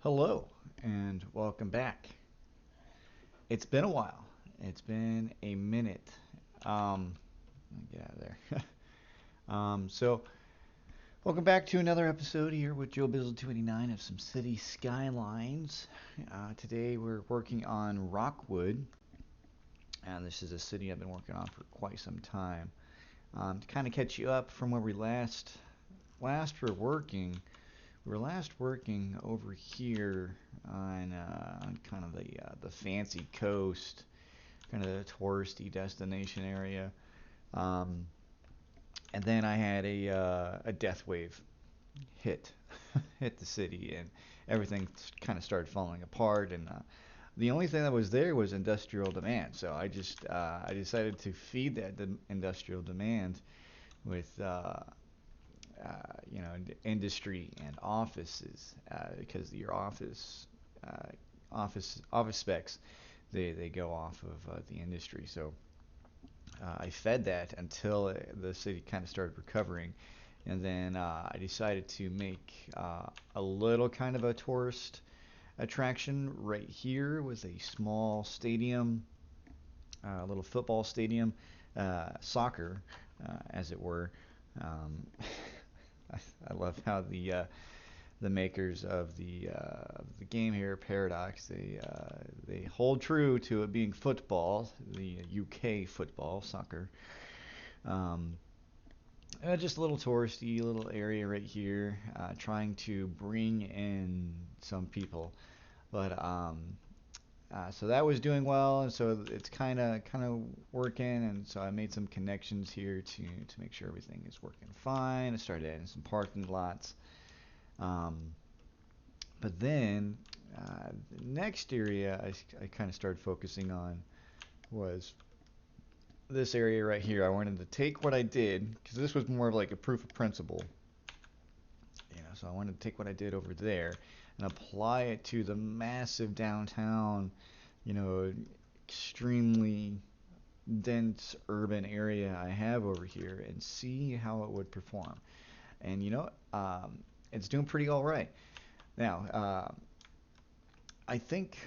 Hello and welcome back. It's been a while. It's been a minute. Let me get out of there. So welcome back to another episode here with Joe Bizzle 289 of some city skylines. Today we're working on Rockwood, and this is a city I've been working on for quite some time. To kind of catch you up from where we last were working. We were last working over here on kind of the fancy coast, kind of the touristy destination area. Um, and then I had a death wave hit hit the city, and everything kind of started falling apart. And the only thing that was there was industrial demand. So I decided to feed that industrial demand with industry and offices, because your uh, office specs, they go off of the industry. So I fed that until the city kind of started recovering, and then I decided to make a little kind of a tourist attraction right here with a small stadium, a little football stadium, soccer, as it were. Um, I love how the makers of the game here, Paradox, they hold true to it being football, the UK football soccer. Um, just a little touristy little area right here, trying to bring in some people, but so that was doing well, and so it's kind of working, and so I made some connections here to make sure everything is working fine. I started adding some parking lots. Um, But then the next area I kind of started focusing on was this area right here. I wanted to take what I did, because this was more of like a proof of principle. So I wanted to take what I did over there and apply it to the massive downtown, you know, extremely dense urban area I have over here, and see how it would perform. And it's doing pretty all right. Now, I think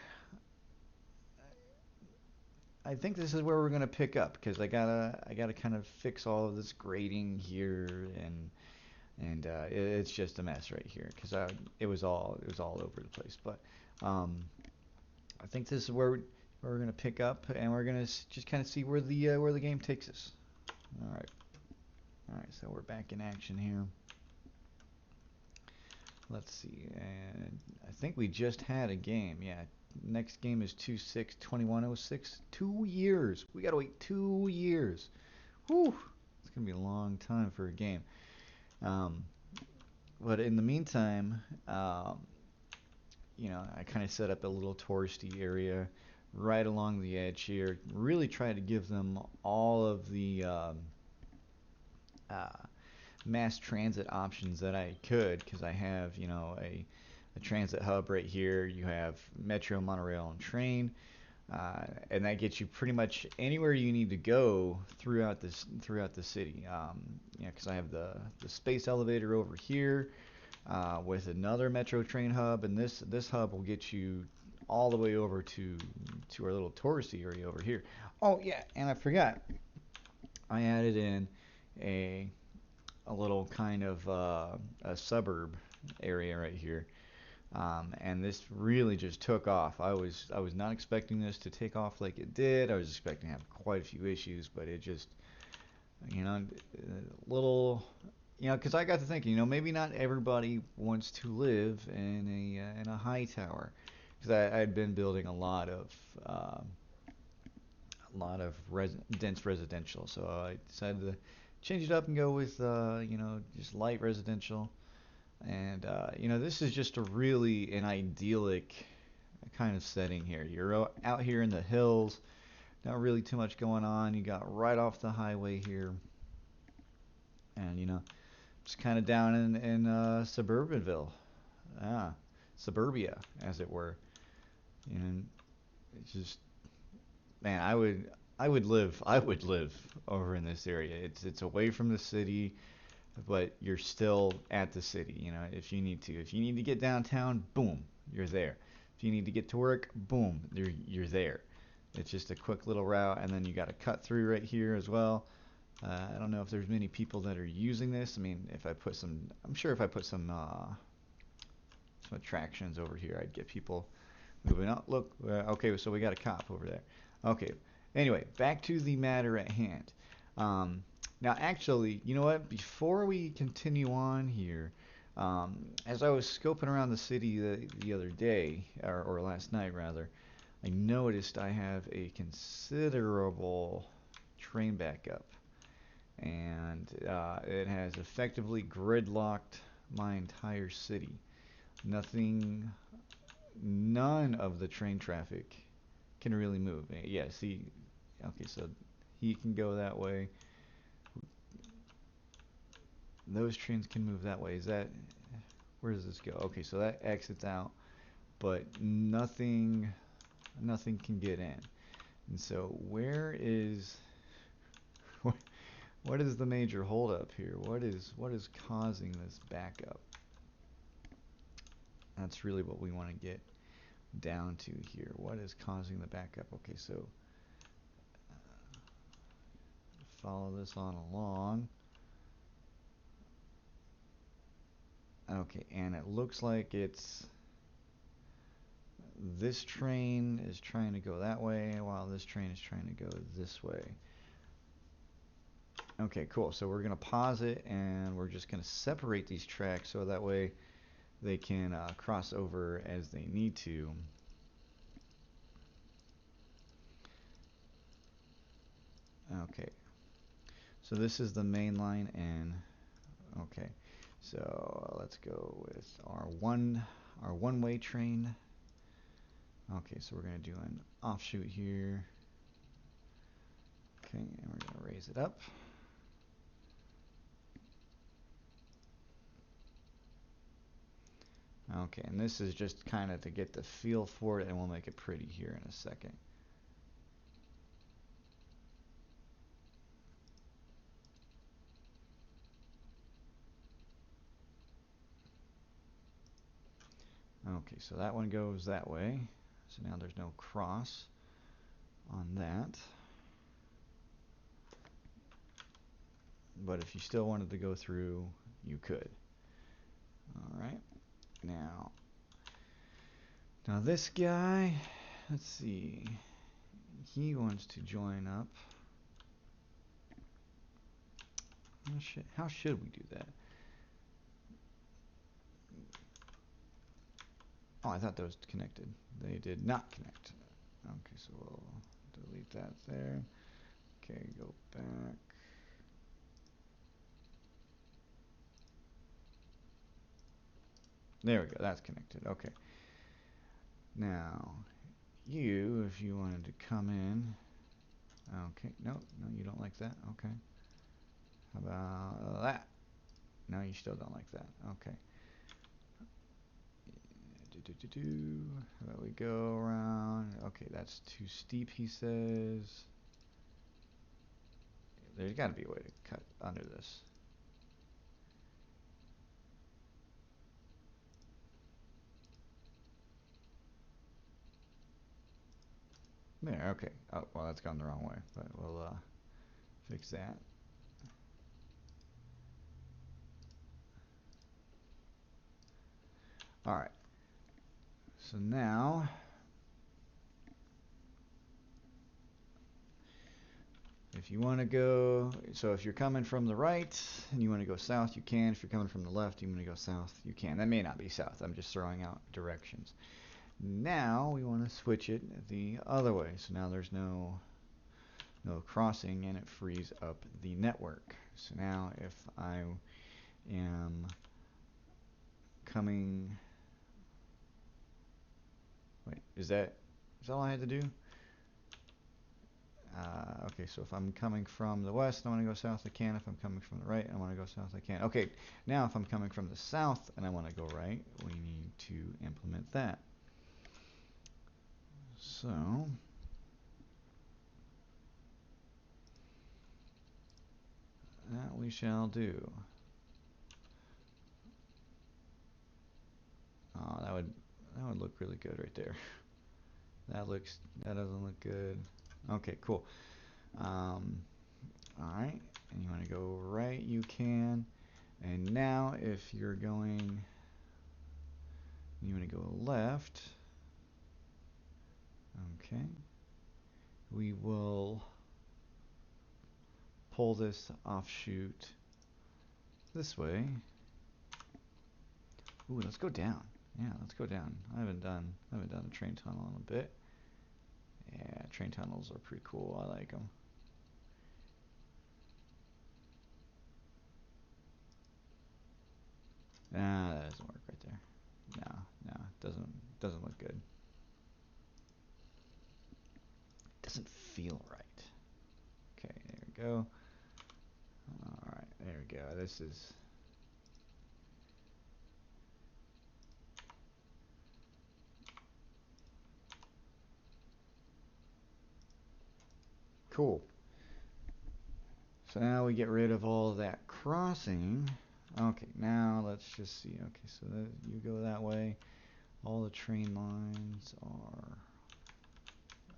I think this is where we're gonna pick up, because I gotta kind of fix all of this grading here, and it's just a mess right here, because it was all over the place. But um, I think this is where we're gonna pick up, and we're gonna just kind of see where the game takes us. All right, all right. So we're back in action here. Let's see, and I think we just had a game. Yeah, next game is 2/6/2106. 2 years. We gotta wait 2 years. Whew, it's gonna be a long time for a game. Um, but in the meantime, I kind of set up a little touristy area right along the edge here. Really try to give them all of the uh, mass transit options that I could, because I have, a transit hub right here. You have metro, monorail, and train, and that gets you pretty much anywhere you need to go throughout the city. Because I have the space elevator over here, with another metro train hub, and this hub will get you all the way over to our little touristy area over here. Oh yeah, and I forgot, I added in a a little kind of a suburb area right here. And this really just took off. I was not expecting this to take off like it did. I was expecting to have quite a few issues, but it just, little, because I got to thinking, maybe not everybody wants to live in a high tower, because I had been building dense residential, so I decided to change it up and go with just light residential. And this is just a really an idyllic kind of setting here. You're out here in the hills, not really too much going on. You got right off the highway here, and just kind of down in Suburbanville, ah, suburbia, as it were. And it's just, man, I would live over in this area. It's away from the city, but you're still at the city. If you need to get downtown, boom, you're there. If you need to get to work, boom, you're there. It's just a quick little route, and then you got a cut through right here as well. I don't know if there's many people that are using this. I mean, if I put some, I'm sure if I put some attractions over here, I'd get people moving. Oh, look, okay, so we got a cop over there. Okay, anyway, back to the matter at hand. Now, actually, you know what? Before we continue on here, as I was scoping around the city the other day, or last night rather, I noticed I have a considerable train backup, and it has effectively gridlocked my entire city. Nothing, none of the train traffic can really move. Yeah, see, okay, so he can go that way. Those trains can move that way. Is that, where does this go? Okay, so that exits out, but nothing can get in. And so where is, what is the major holdup here? What is causing this backup? That's really what we want to get down to here. What is causing the backup? Okay, so follow this on along. Okay, and it looks like it's this train is trying to go that way while this train is trying to go this way. Okay, cool. So we're going to pause it and we're just going to separate these tracks so that way they can cross over as they need to. Okay, so this is the main line, and okay, so let's go with our one-way train. Okay, so we're going to do an offshoot here. Okay, and we're going to raise it up. Okay, and this is just kind of to get the feel for it, and we'll make it pretty here in a second. Okay, so that one goes that way. So now there's no cross on that. But if you still wanted to go through, you could. Alright, now this guy, let's see, he wants to join up. How should we do that? Oh, I thought those connected. They did not connect. Okay, so we'll delete that there. Okay, go back. There we go, that's connected. Okay. Now, you, if you wanted to come in. Okay, no, you don't like that. Okay. How about that? No, you still don't like that. Okay. How about we go around? Okay, that's too steep, he says. There's got to be a way to cut under this. There, okay. Oh, well, that's gone the wrong way, but we'll fix that. All right. So now, if you want to go, so if you're coming from the right and you want to go south, you can. If you're coming from the left, you want to go south, you can. That may not be south. I'm just throwing out directions. Now we want to switch it the other way. So now there's no crossing, and it frees up the network. So now if I am coming, wait, is that all I had to do? Okay, so if I'm coming from the west and I want to go south, I can. If I'm coming from the right and I want to go south, I can. Okay, now if I'm coming from the south and I want to go right, we need to implement that. So that we shall do. That would look really good right there. That doesn't look good. Okay, cool. All right, and you want to go right, you can. And now if you're going, you want to go left. Okay. We will pull this offshoot this way. Ooh, let's go down. Yeah, let's go down. I haven't done a train tunnel in a bit. Yeah, train tunnels are pretty cool. I like them. Nah, that doesn't work right there. No, it doesn't look good. It doesn't feel right. Okay, there we go. All right, there we go. This is cool. So now we get rid of all of that crossing. Okay, now let's just see. Okay, so that, you go that way. All the train lines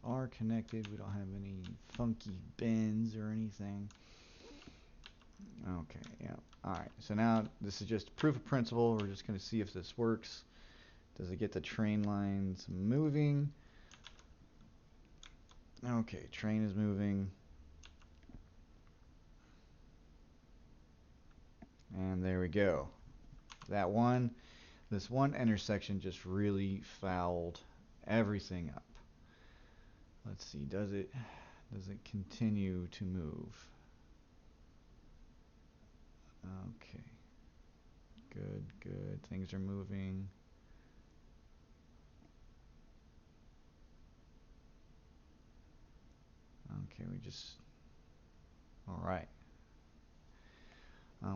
are connected. We don't have any funky bends or anything. Okay, yeah. All right, so now this is just proof of principle. We're just going to see if this works. Does it get the train lines moving? Okay, train is moving. And there we go. This one intersection just really fouled everything up. Let's see, does it continue to move? Okay. Good. Things are moving. Okay, all right.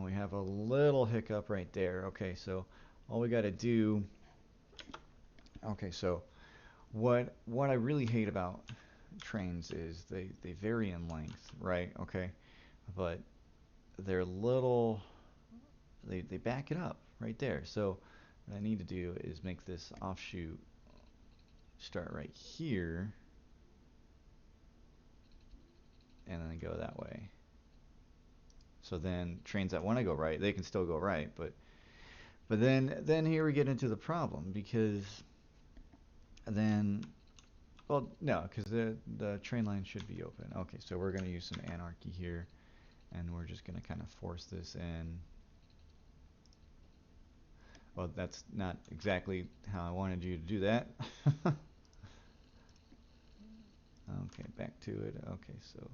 We have a little hiccup right there. Okay, so all we got to do. Okay, so what I really hate about trains is they vary in length, right? Okay, but they're little. They back it up right there. So what I need to do is make this offshoot start right here, and then go that way. So then trains that want to go right, they can still go right, but then here we get into the problem because then well no, because the train line should be open. Okay, so we're going to use some anarchy here, and we're just going to kind of force this in. Well, that's not exactly how I wanted you to do that. Okay, back to it. Okay, so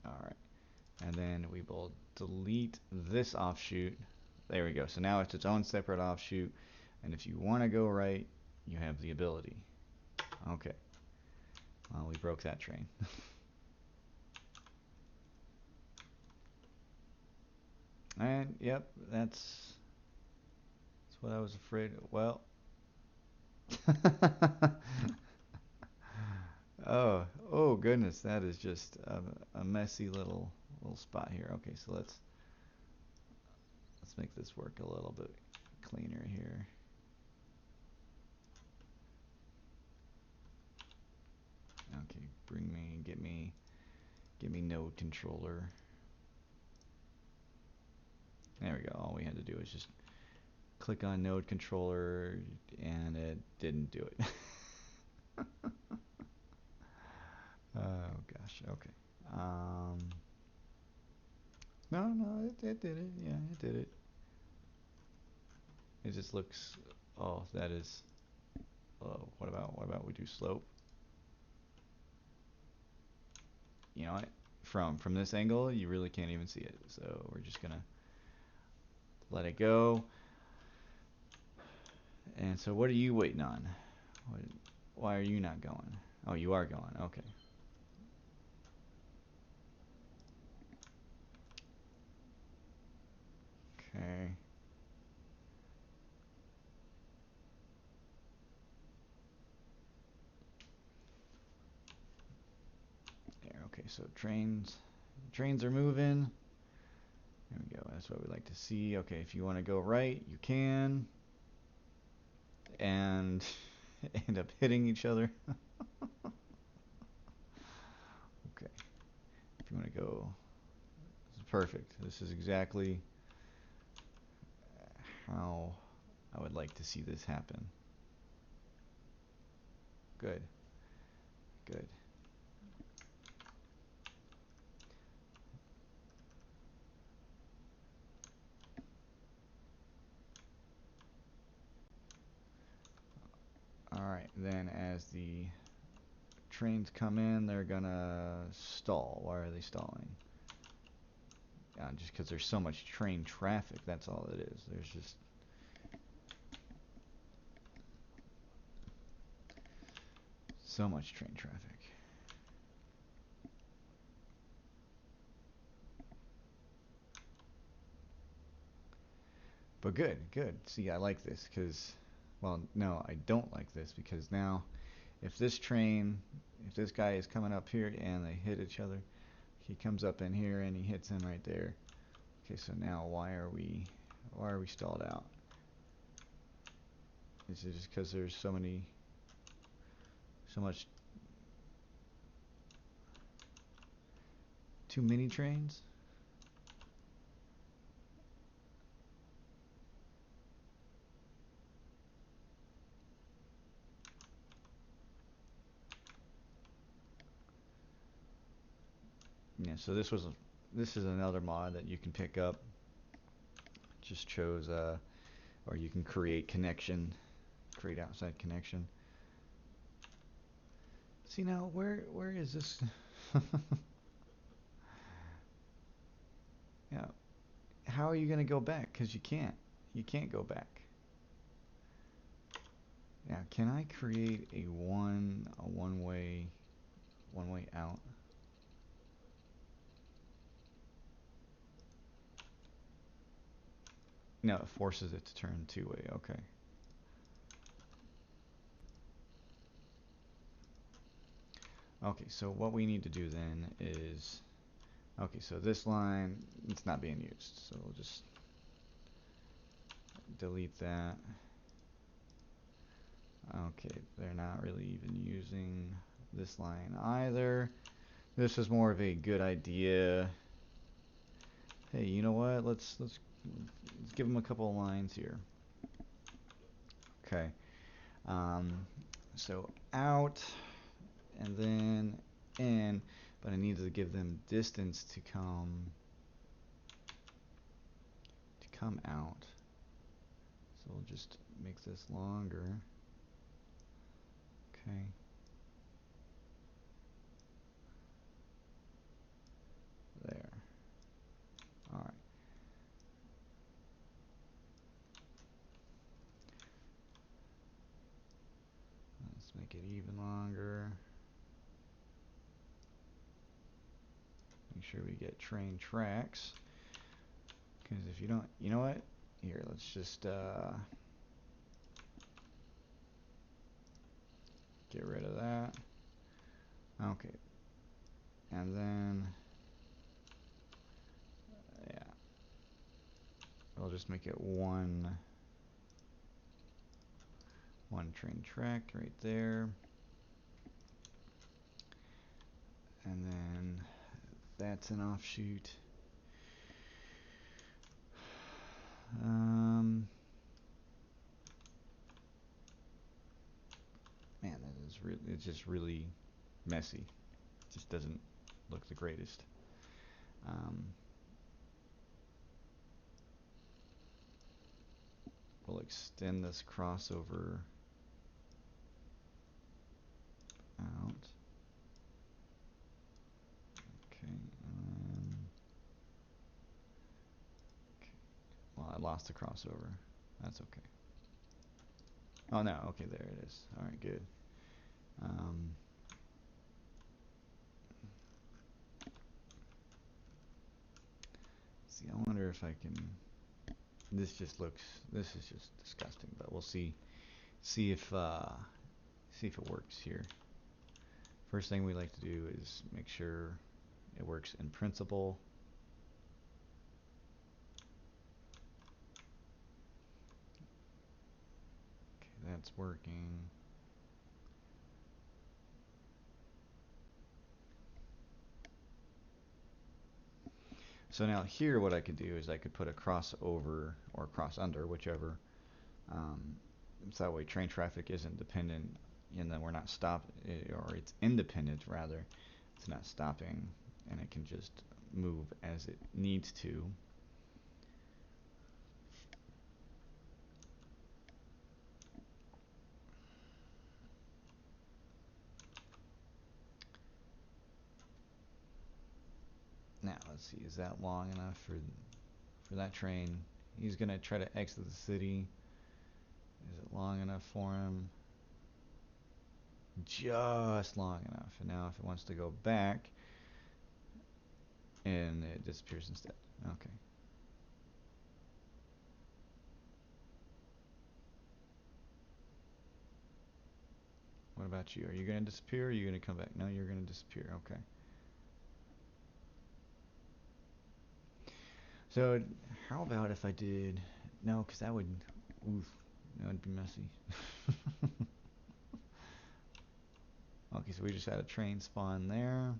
all right. And then we will delete this offshoot. There we go. So now it's its own separate offshoot. And if you want to go right, you have the ability. Okay. Well, we broke that train. And yep, that's what I was afraid of. Well. Oh goodness, that is just a messy little spot here. Okay, so let's make this work a little bit cleaner here. Okay, get me node controller. There we go. All we had to do was just click on node controller, and it didn't do it. Oh gosh. Okay. No, it did it. Yeah, it did it. It just looks. Oh, that is. Oh, what about we do slope? You know what? From this angle, you really can't even see it. So we're just gonna let it go. And so, what are you waiting on? Why are you not going? Oh, you are going. Okay. Okay. There. Okay. So trains are moving. There we go. That's what we like to see. Okay, if you want to go right, you can. And end up hitting each other. Okay. If you want to go, this is perfect. This is exactly how I would like to see this happen. Good. Good. Alright, then as the trains come in, they're gonna stall. Why are they stalling? Just because there's so much train traffic, that's all it is. There's just so much train traffic. But good, good. See, I like this because, well, no, I don't like this because now if this train, if this guy is coming up here and they hit each other, he comes up in here and he hits him right there. Okay, so now why are we stalled out? Is it just because there's so much, too many trains? Yeah, so this is another mod that you can pick up. Just chose or you can create outside connection. See now, where is this? Yeah, how are you gonna go back? Because you can't go back. Now, can I create a one way out? No, it forces it to turn two-way. Okay. Okay, so what we need to do then is, okay, so this line, it's not being used, so we'll just delete that. Okay, they're not really even using this line either. This is more of a good idea. Hey, you know what? Let's give them a couple of lines here. Okay. So out and then in, but I need to give them distance to come out. So we'll just make this longer. Okay. There. All right. Let's make it even longer. Make sure we get train tracks. Because if you don't, you know what? Here, let's just get rid of that. Okay. And then, yeah, we'll just make it one train track right there. And then that's an offshoot. Man, that is really, it's just really messy. It just doesn't look the greatest. We'll extend this crossover out. Okay, and then, okay. Well, I lost the crossover. That's okay. Oh no, okay, there it is. All right, good. See, I wonder if I can. This is just disgusting, but we'll see if it works here. First thing we like to do is make sure it works in principle. that's working. So now here what I could do is I could put a crossover or cross under, whichever. Um, so that way train traffic isn't dependent, and then we're not or it's independent rather. It's not stopping, and it can just move as it needs to. Now let's see, is that long enough for that train? He's gonna try to exit the city. Is it long enough for him? Just long enough. And now if it wants to go back, and it disappears instead. Okay. What about you? Are you gonna disappear or are you gonna come back? No, you're gonna disappear. Okay. So how about if I did... No, because that would... Oof. That would be messy. Okay, so we just had a train spawn there.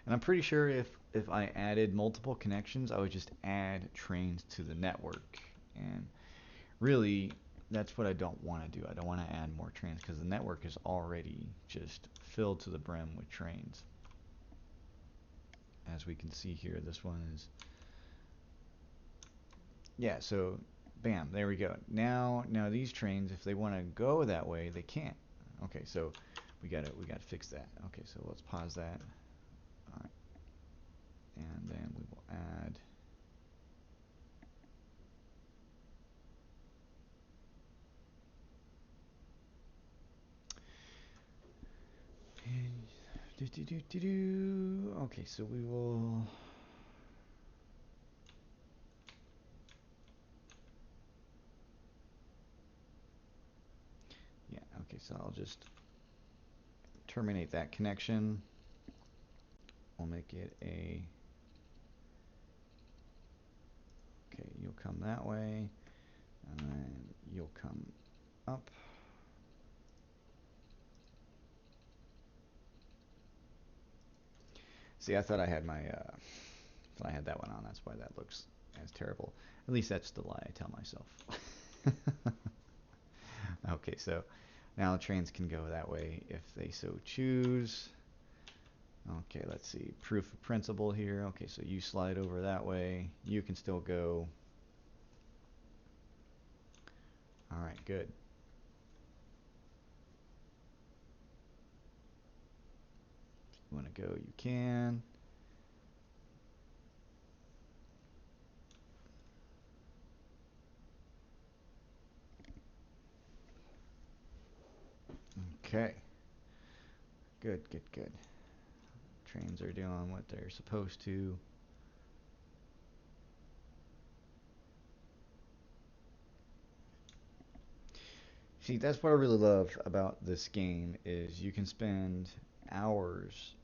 And I'm pretty sure if I added multiple connections, I would just add trains to the network. And really, that's what I don't want to do. I don't want to add more trains because the network is already just filled to the brim with trains. As we can see here, this one is... Yeah, so bam, there we go. Now these trains, if they want to go that way, they can't. Okay, so we gotta fix that. Okay, so let's pause that. All right, and then we will add... Okay, so we will... Yeah, okay, so I'll just terminate that connection. We'll make it a... Okay, you'll come that way, and then you'll come up. See, I thought I had my... I had that one on. That's why that looks as terrible. At least that's the lie I tell myself. Okay, so now the trains can go that way if they so choose. Okay, let's see. Proof of principle here. Okay, so you slide over that way. You can still go. All right, good. If you want to go, you can. Okay. Good, good, good. Trains are doing what they're supposed to. See, that's what I really love about this game is you can spend hours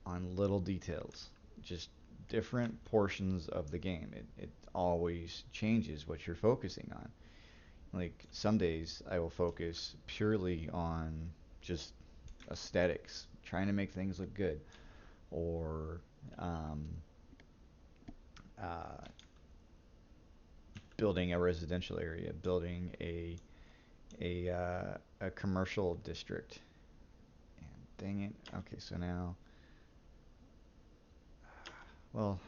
on little details, just different portions of the game. It always changes what you're focusing on. Like some days I will focus purely on just aesthetics, trying to make things look good, or um, uh, building a residential area, building a commercial district. And dang it. Okay, so now, well,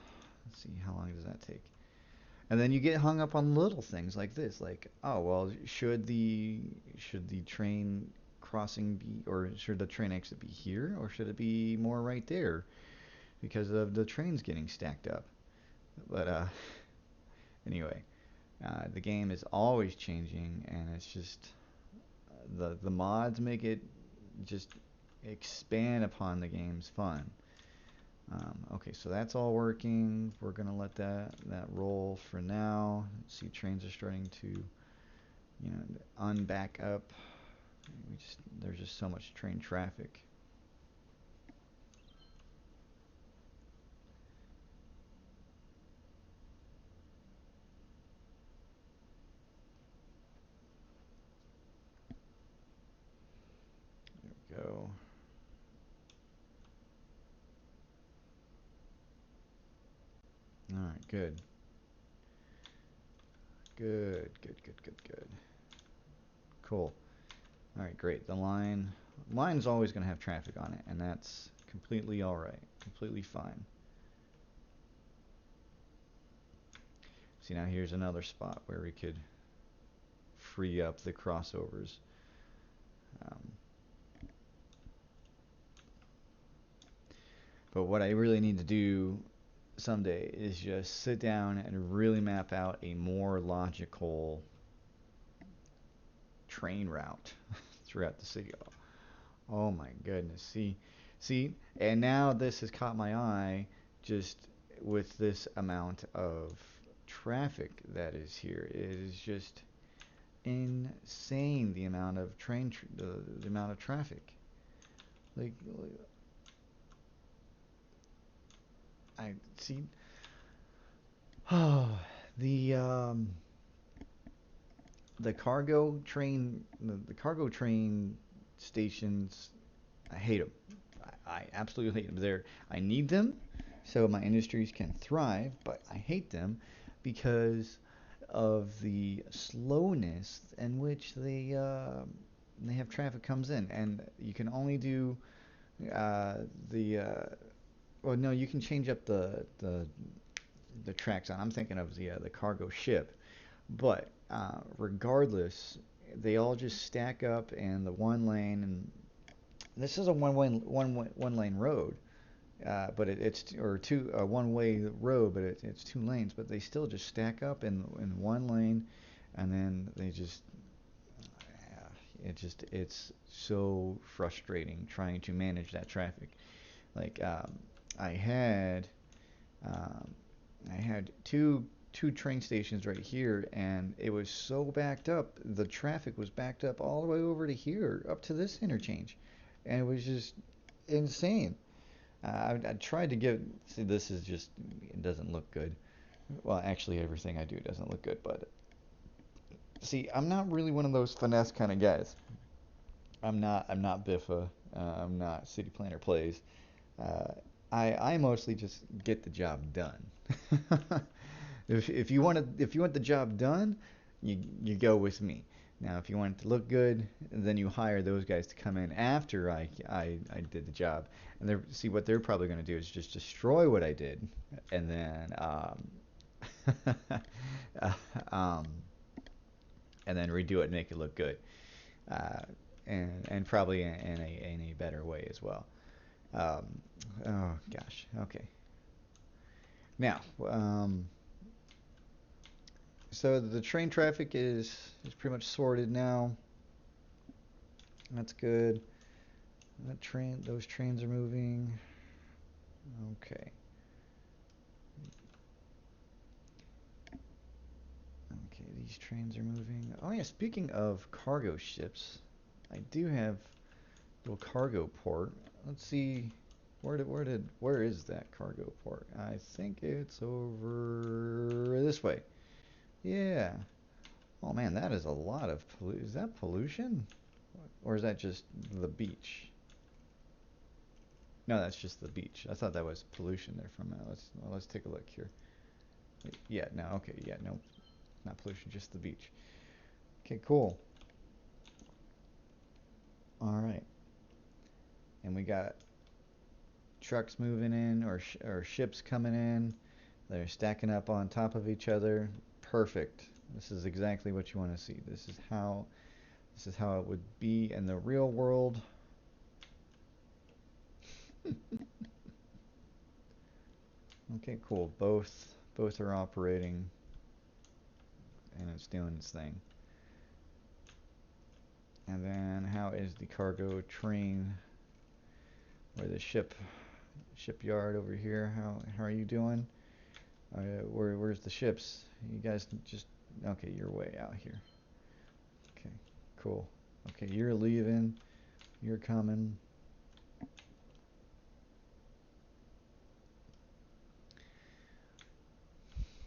let's see, how long does that take? And then you get hung up on little things like this, like, oh well, should the train crossing be, or should the train exit be here, or should it be more right there because of the trains getting stacked up? But anyway, the game is always changing, and it's just the mods make it just expand upon the game's fun. Okay, so that's all working. We're gonna let that roll for now. See, trains are starting to, unback up. There's just so much train traffic. All right, good. Good, good, good, good, good. Cool. All right, great. The line's always going to have traffic on it, and that's completely all right. Completely fine. See, now here's another spot where we could free up the crossovers. Um, but what I really need to do someday is just sit down and really map out a more logical train route throughout the city. Oh my goodness. See, and now this has caught my eye just with this amount of traffic that is here. It is just insane the amount of the amount of traffic. Like I see. Oh, the um, the cargo train stations. I hate them. I absolutely hate them. I need them so my industries can thrive, but I hate them because of the slowness in which they have traffic comes in, and you can only do the well, no, you can change up the tracks on. I'm thinking of the cargo ship, but regardless, they all just stack up in the one lane, and this is a one lane road, but it's or two a one way road, but it's two lanes, but they still just stack up in one lane, and then they just it's so frustrating trying to manage that traffic. Like I had um, I had two train stations right here, and it was so backed up. The traffic was backed up all the way over to here, up to this interchange, and it was just insane. I tried to give. See, this is just. It doesn't look good. Well, actually, everything I do doesn't look good. But see, I'm not really one of those finesse kind of guys. I'm not. I'm not Biffa. I'm not City Planner Plays. Uh, I mostly just get the job done. If you want the job done, you go with me. Now, if you want it to look good, then you hire those guys to come in after I did the job, and they see what they're probably going to do is just destroy what I did, and then uh, um, and then redo it and make it look good, uh, and probably in a better way as well. Um, oh gosh, okay. Now, so the train traffic is pretty much sorted now. That's good. Those trains are moving. Okay. Okay, these trains are moving. Oh yeah, speaking of cargo ships, I do have a little cargo port. Let's see, where is that cargo port? I think it's over this way. Yeah. Oh man, that is a lot of is that pollution? Or is that just the beach? No, that's just the beach. I thought that was pollution there for a minute. Let's take a look here. Yeah, no, okay, yeah, no, not pollution, just the beach. Okay, cool. All right, and we got trucks moving in or ships coming in. They're stacking up on top of each other. Perfect. This is exactly what you want to see. This is how it would be in the real world. Okay, cool. Both are operating and it's doing its thing. And then how is the cargo train or the shipyard over here? How are you doing? Where's the ships? You guys just okay, you're way out here. Okay, cool. Okay, you're leaving. You're coming.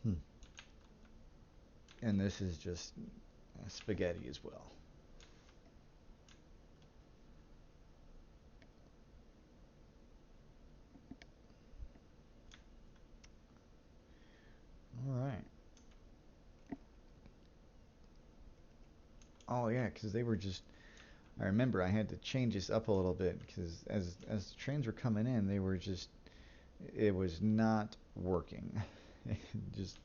Hmm. And this is just spaghetti as well. Oh yeah, because they were just. I remember I had to change this up a little bit because as the trains were coming in, they were just. It was not working. It just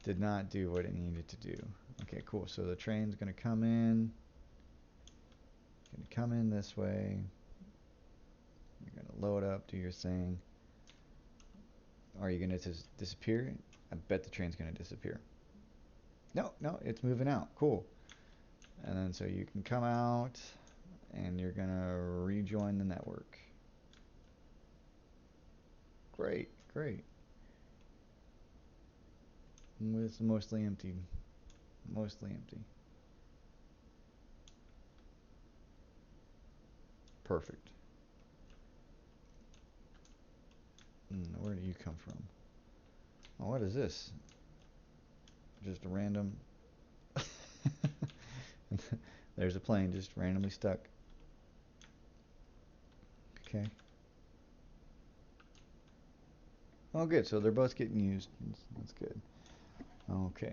did not do what it needed to do. Okay, cool. So the train's gonna come in. Gonna come in this way. You're gonna load up, do your thing. Are you gonna just disappear? I bet the train's gonna disappear. No, no, it's moving out. Cool. And then so you can come out and you're gonna rejoin the network. Great, great. It's mostly empty. Mostly empty. Perfect. Where do you come from? Oh, what is this? Just a random. There's a plane just randomly stuck. Okay. Oh, good. So they're both getting used. That's good. Okay.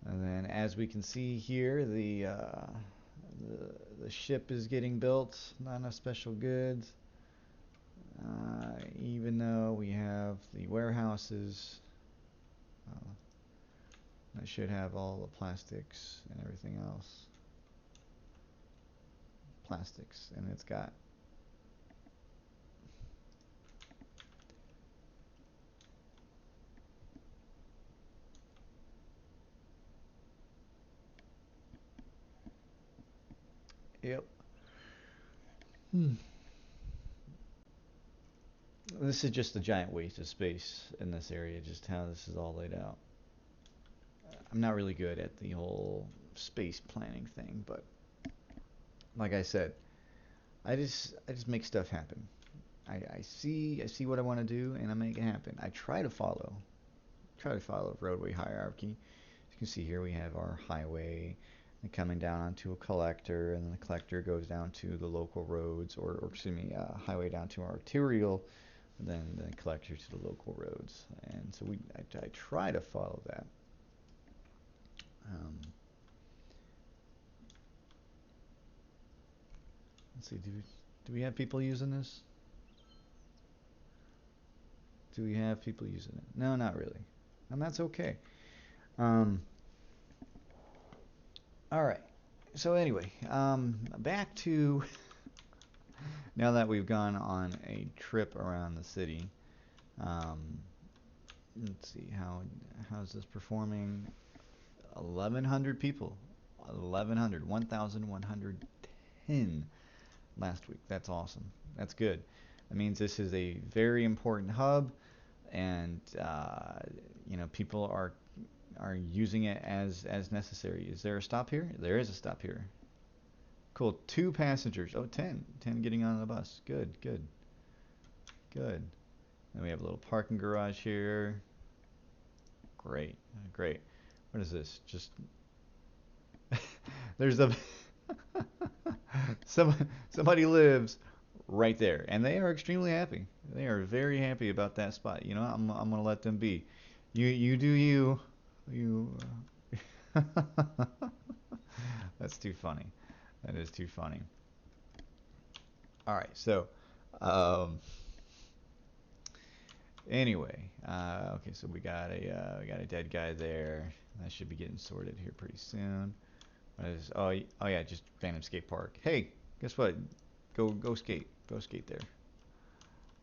And then, as we can see here, the ship is getting built. Not enough special goods. Even though we have the warehouses, that should have all the plastics and everything else. Plastics, and it's got. Yep. This is just a giant waste of space in this area, just how this is all laid out. I'm not really good at the whole space planning thing, but like I said, I just make stuff happen. I see what I want to do and I make it happen. I try to follow roadway hierarchy. As you can see here, we have our highway coming down onto a collector, and then the collector goes down to the local roads, or excuse me, highway down to our arterial, and then the collector to the local roads. And so I try to follow that. Um, let's see, do we have people using this? Do we have people using it? No, not really. And that's okay. Um, all right. So anyway, back to now that we've gone on a trip around the city. Um, let's see how's this performing. 1,100 people. 1,110 last week. That's awesome. That's good. That means this is a very important hub, and people are using it as necessary. Is there a stop here? There is a stop here. Cool. 2 passengers. Oh, 10. 10 getting on the bus. Good, good, good. Then we have a little parking garage here. Great, great. What is this? Just there's a somebody lives right there, and they are extremely happy. They are very happy about that spot. I'm gonna let them be. You do you. You. That's too funny. That is too funny. All right, so um, anyway, okay, so we got a dead guy there. That should be getting sorted here pretty soon. Oh yeah, just random skate park. Hey, guess what? Go skate. Go skate there.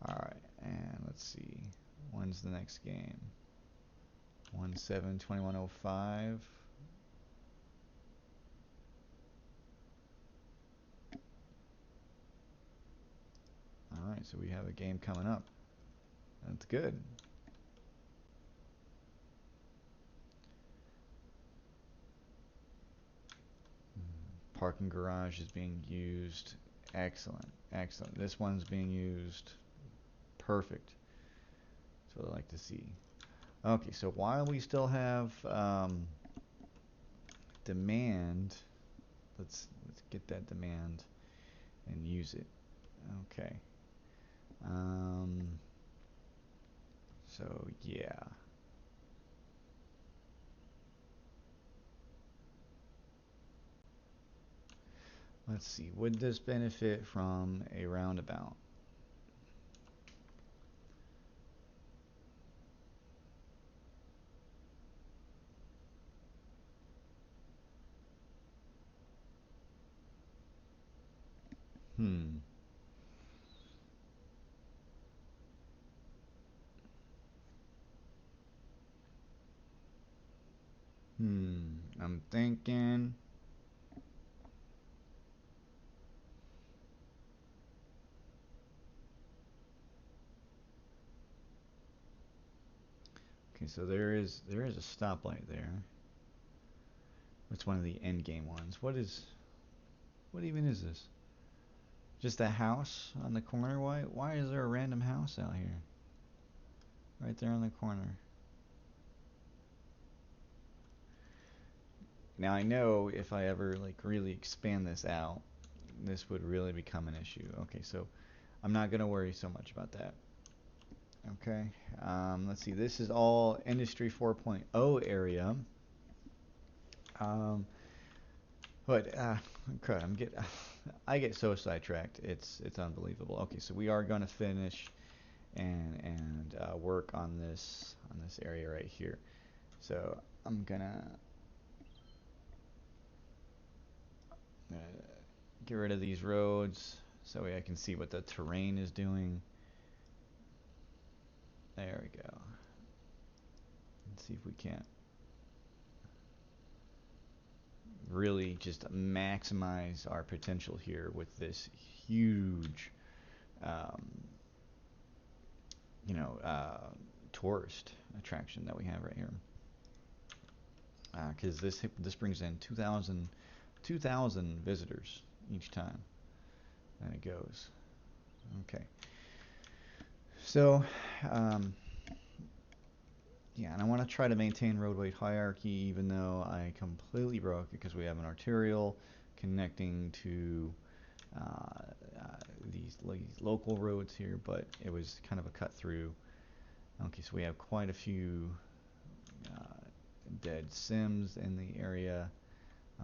All right, and let's see. When's the next game? 1/7/2105. All right, so we have a game coming up. That's good. Parking garage is being used. Excellent, excellent. This one's being used. Perfect. That's what I like to see. Okay, so while we still have demand, let's get that demand and use it. Okay. Um, so yeah. Let's see. Would this benefit from a roundabout? Hmm. I'm thinking. Okay, so there is a stoplight there. It's one of the end game ones. What even is this? Just a house on the corner? Why is there a random house out here? Right there on the corner. Now I know if I ever like really expand this out, this would really become an issue. Okay, so I'm not gonna worry so much about that. Okay, let's see. This is all Industry 4.0 area. Um, but crud, I get so sidetracked. It's unbelievable. Okay, so we are gonna finish and work on this area right here. So I'm gonna get rid of these roads so I can see what the terrain is doing. There we go. Let's see if we can't really just maximize our potential here with this huge, um, you know, tourist attraction that we have right here. Because this brings in 2,000 visitors each time, and it goes. Okay, so um, yeah, and I want to try to maintain road weight hierarchy, even though I completely broke because we have an arterial connecting to uh, uh, these local roads here, but it was kind of a cut through. Okay, so we have quite a few uh, dead Sims in the area.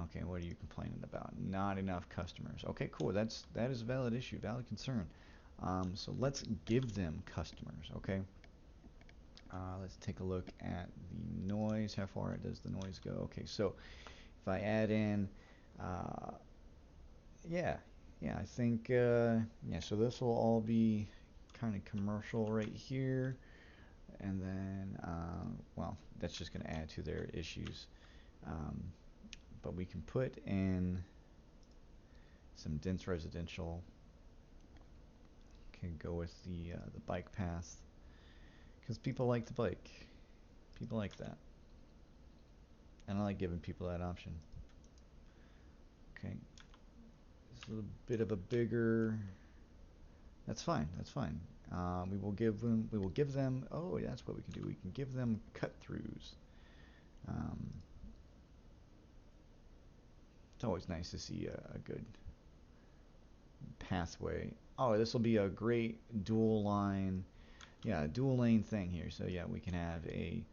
Okay, what are you complaining about? Not enough customers. Okay, cool. That is a valid issue, valid concern. So let's give them customers. Okay. Let's take a look at the noise. How far does the noise go? Okay, so if I add in, uh, yeah, yeah, I think, yeah, so this will all be kind of commercial right here. And then, well, that's just going to add to their issues. Um, but we can put in some dense residential. Can go with the bike path because people like to bike. People like that, and I like giving people that option. Okay, it's a little bit of a bigger. That's fine. That's fine. We will give them. We will give them. Oh, that's what we can do. We can give them cut throughs. Um, it's always nice to see a good pathway. Oh, this will be a great dual line. Yeah, dual lane thing here. So yeah, we can have a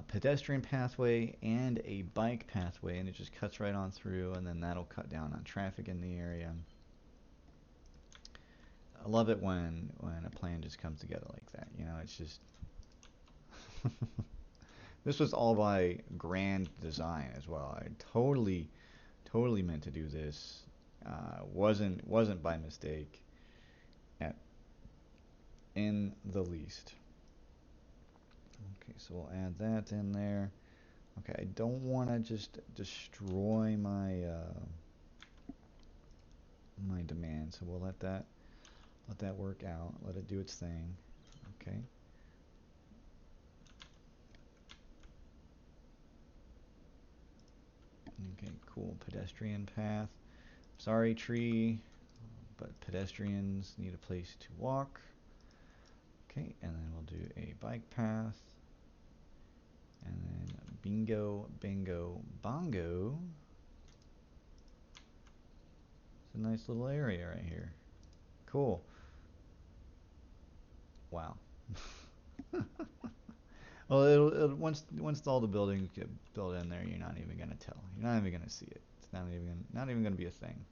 pedestrian pathway and a bike pathway, and it just cuts right on through, and then that'll cut down on traffic in the area. I love it when a plan just comes together like that. You know, it's just this was all by grand design as well. I totally meant to do this. Wasn't by mistake at in the least. Okay, so we'll add that in there. Okay, I don't want to just destroy my demand, so we'll let that work out. Let it do its thing. Okay. Okay, cool. Pedestrian path. Sorry, tree, but pedestrians need a place to walk. Okay, and then we'll do a bike path. And then bingo, bingo, bongo. It's a nice little area right here. Cool. Wow. Well, it'll once all the buildings get built in there, you're not even gonna tell. You're not even gonna see it. It's not even gonna be a thing.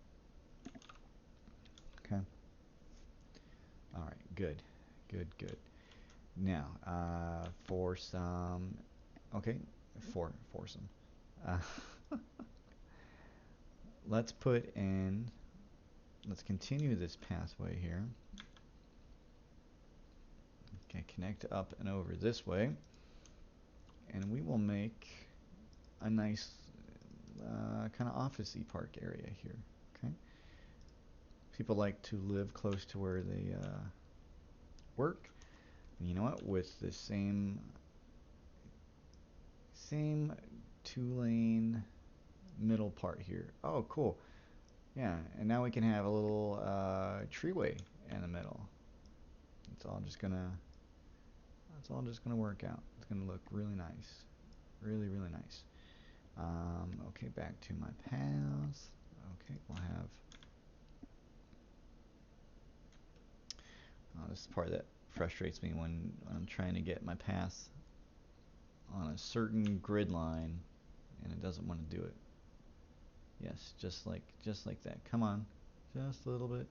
All right, good, good, good. Now, for some, okay, for some. Uh, let's put in, let's continue this pathway here. Okay, connect up and over this way, and we will make a nice kind of office-y park area here. Okay, people like to live close to where they work. And you know what? With the same two-lane middle part here. Oh, cool. Yeah, and now we can have a little treeway in the middle. It's all just gonna work out. It's gonna look really nice, really really nice. Okay, back to my path. Okay, we'll have. Oh, this is the part that frustrates me when I'm trying to get my path on a certain grid line, and it doesn't want to do it. Yes, just like that. Come on, just a little bit,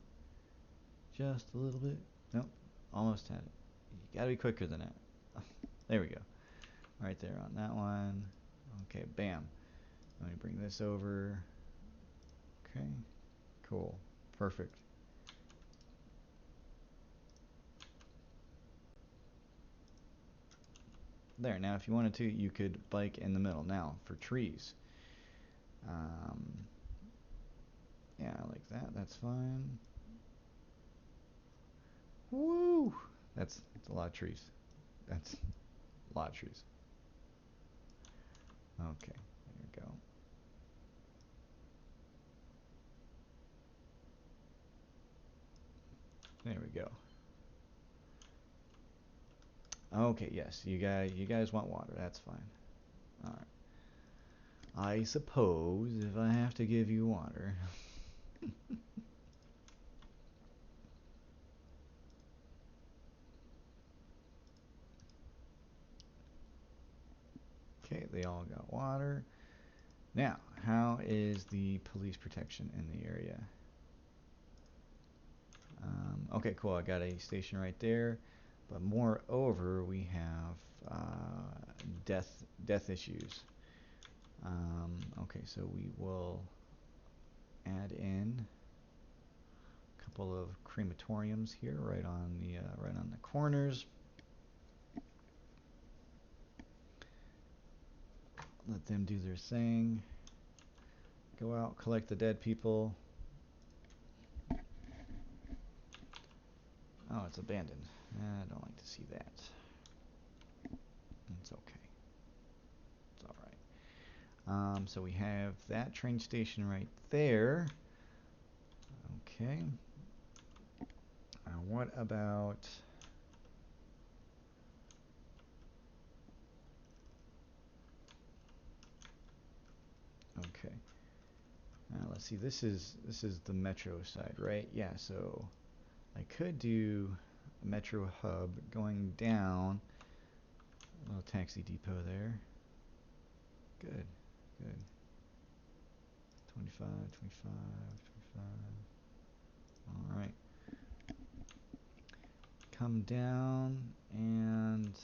just a little bit. Nope, almost had it. You gotta be quicker than that. There we go. Right there on that one. Okay, bam. Let me bring this over. Okay, cool, perfect. There. Now, if you wanted to, you could bike in the middle. Now, for trees. Um, yeah, like that. That's fine. Woo! That's a lot of trees. That's a lot of trees. Okay, there we go. There we go. Okay, yes, you guys want water. That's fine. All right. I suppose if I have to give you water. Okay, they all got water. Now, how is the police protection in the area? Okay, cool. I got a station right there. But moreover, we have death issues. Okay, so we will add in a couple of crematoriums here, right on the corners. Let them do their thing. Go out, collect the dead people. Oh, it's abandoned. I don't like to see that. It's okay. It's all right. So we have that train station right there. Okay. What about... Okay. Let's see. This is the metro side, right? Yeah. So I could do a metro hub going down. A little taxi depot there. Good. Good. 25, 25, 25. All right. Come down and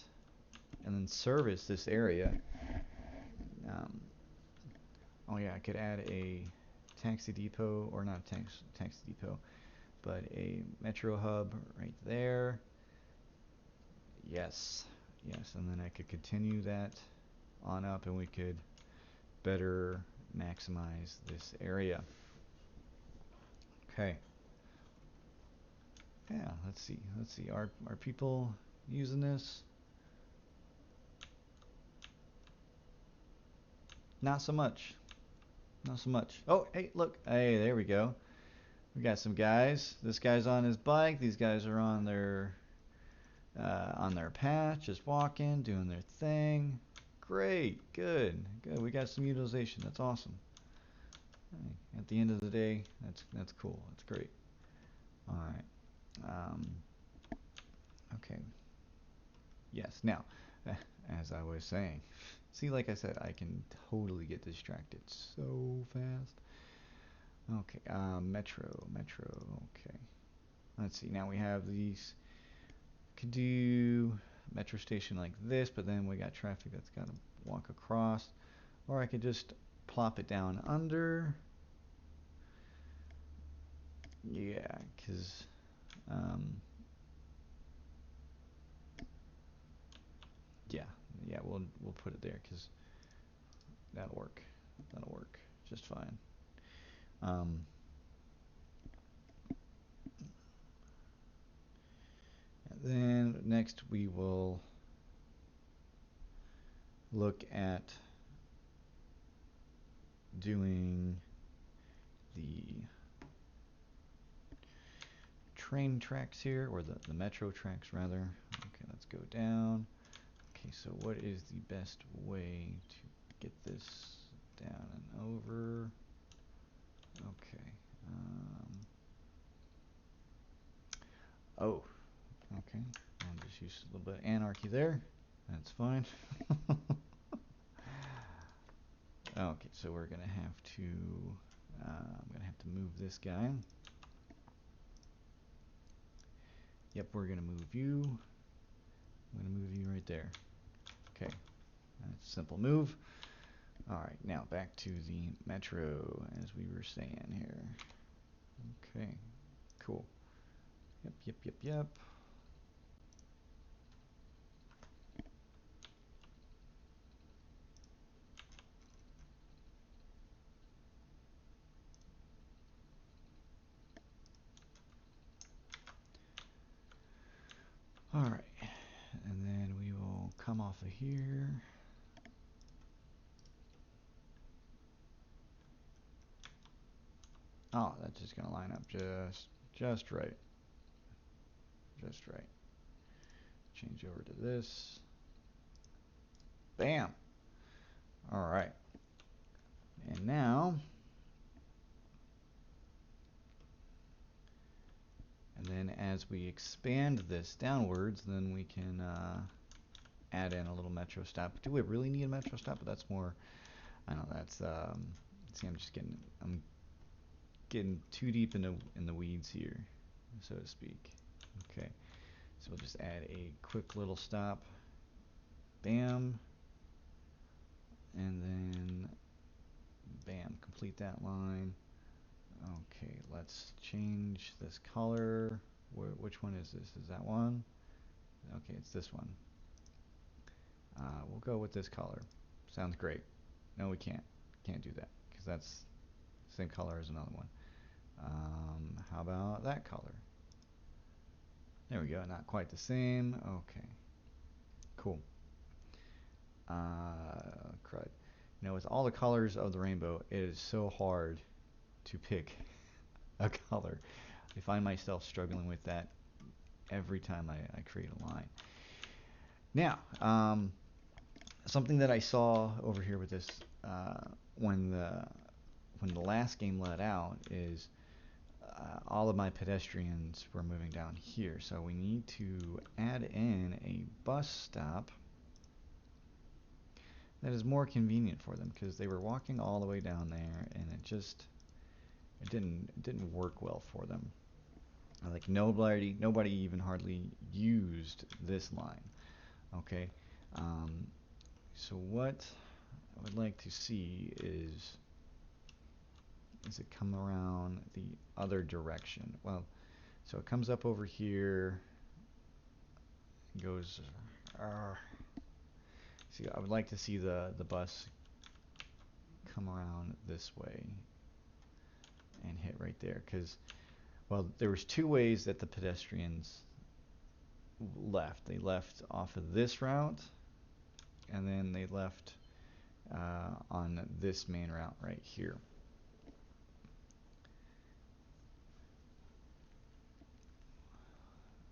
then service this area. Um, oh yeah, I could add a taxi depot, or not a taxi depot, but a metro hub right there. Yes, yes, and then I could continue that on up, and we could better maximize this area. Okay. Yeah, let's see. Let's see. Are people using this? Not so much. Not so much. Oh, hey, look. Hey, there we go. We got some guys. This guy's on his bike. These guys are on their path, just walking, doing their thing. Great. Good. Good. We got some utilization. That's awesome. Hey, at the end of the day, that's cool. That's great. All right. Okay. Yes. Now, as I was saying, see, like I said, I can totally get distracted so fast. Okay. Metro. Okay. let's see, now we have these, could do metro station like this, but then we got traffic that's got to walk across. Or I could just plop it down under. Yeah, because yeah, yeah, we'll put it there because that'll work. That'll work just fine. Um, and then next we will look at doing the train tracks here, or the metro tracks rather. Okay, let's go down. Okay, so what is the best way to get this down and over? Okay. Oh, okay. I'll just use a little bit of anarchy there. That's fine. Okay, so we're gonna have to. I'm gonna have to move this guy. Yep, we're gonna move you. I'm gonna move you right there. Okay, that's a simple move. All right, now back to the metro, as we were saying here. Okay, cool. Yep, yep, yep, yep. All right, and then we will come off of here. Oh, that's just gonna line up just right. Just right. Change over to this. Bam. All right. And now, and then as we expand this downwards, then we can add in a little metro stop. Do we really need a metro stop? But that's more, I don't know, that's, see, I'm getting too deep in the weeds here, so to speak. Okay, so we'll just add a quick little stop. Bam. And then, bam, complete that line. Okay, let's change this color. Which one is this? Is that one? Okay, it's this one. We'll go with this color. Sounds great. No, we can't. Can't do that because that's the same color as another one. How about that color? There we go. Not quite the same. Okay. Cool. Crud. You know, with all the colors of the rainbow, it is so hard to pick a color. I find myself struggling with that every time I create a line. Now, something that I saw over here with this when the last game let out is all of my pedestrians were moving down here, so we need to add in a bus stop that is more convenient for them because they were walking all the way down there and it didn't work well for them. Like nobody even hardly used this line. Okay, so what I would like to see is it come around the other direction. Well, so it comes up over here, goes. See, I would like to see the bus come around this way and hit right there, because well, there was two ways that the pedestrians left. They left off of this route, and then they left on this main route right here.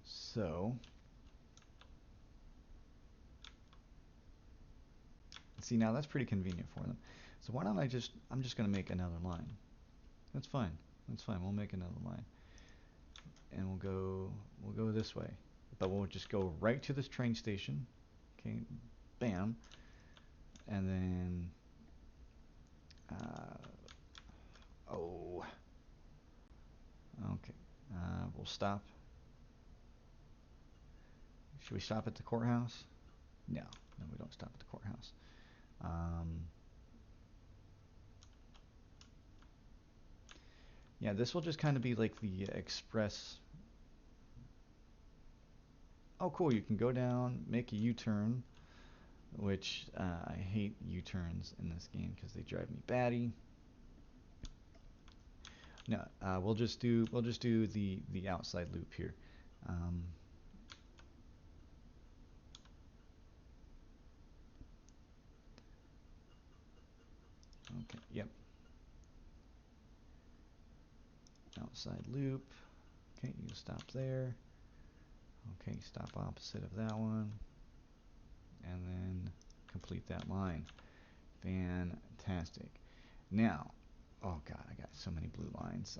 So, see, now that's pretty convenient for them. So why don't I'm just going to make another line. That's fine. That's fine. We'll make another line. And we'll go this way. But we'll just go right to this train station. Okay, bam. And then, oh, okay. We'll stop Should we stop at the courthouse? No, no, we don't stop at the courthouse. Yeah, this will just kind of be like the express. Oh, cool, you can go down, make a U-turn, which I hate U-turns in this game because they drive me batty. No, we'll just do the outside loop here. Okay, yep. Outside loop. Okay, you stop there. Okay, stop opposite of that one. And then complete that line. Fantastic. Now, oh god, I got so many blue lines.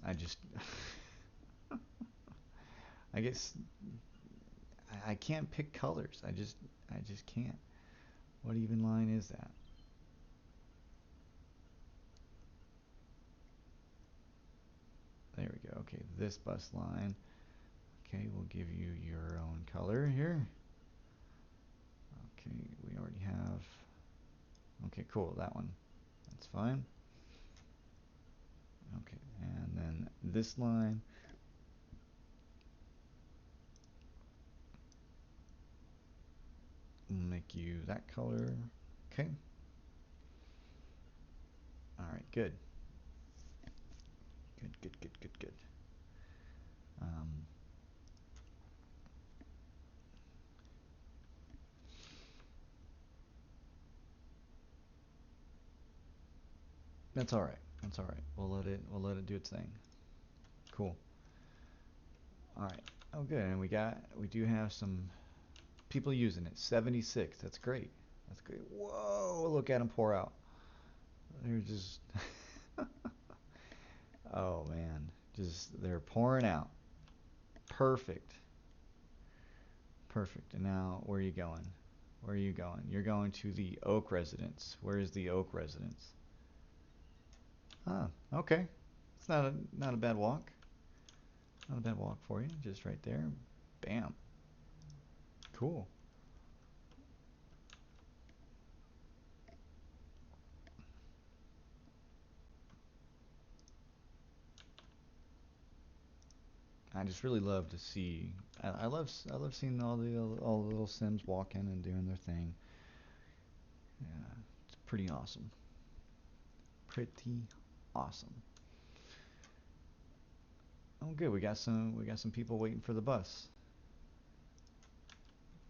I guess I can't pick colors. I just can't. What even line is that? There we go. Okay, this bus line. Okay, we'll give you your own color here. Okay, we already have. Okay, cool, that one. That's fine. Okay, and then this line. We'll make you that color. Okay. All right, good. Good, good, good, good, good. That's all right. That's all right. We'll let it do its thing. Cool. All right. Oh, good. And we do have some people using it. 76. That's great. That's great. Whoa! Look at them pour out. They're just. Oh man, just they're pouring out. Perfect. Perfect. And now, where are you going? Where are you going? You're going to the Oak residence. Where is the Oak residence? Ah, okay. It's not a bad walk. Not a bad walk for you. Just right there. Bam. Cool. I just really love to see. I love seeing all the little Sims walking and doing their thing. Yeah, it's pretty awesome. Pretty awesome. Oh, good. We got some people waiting for the bus.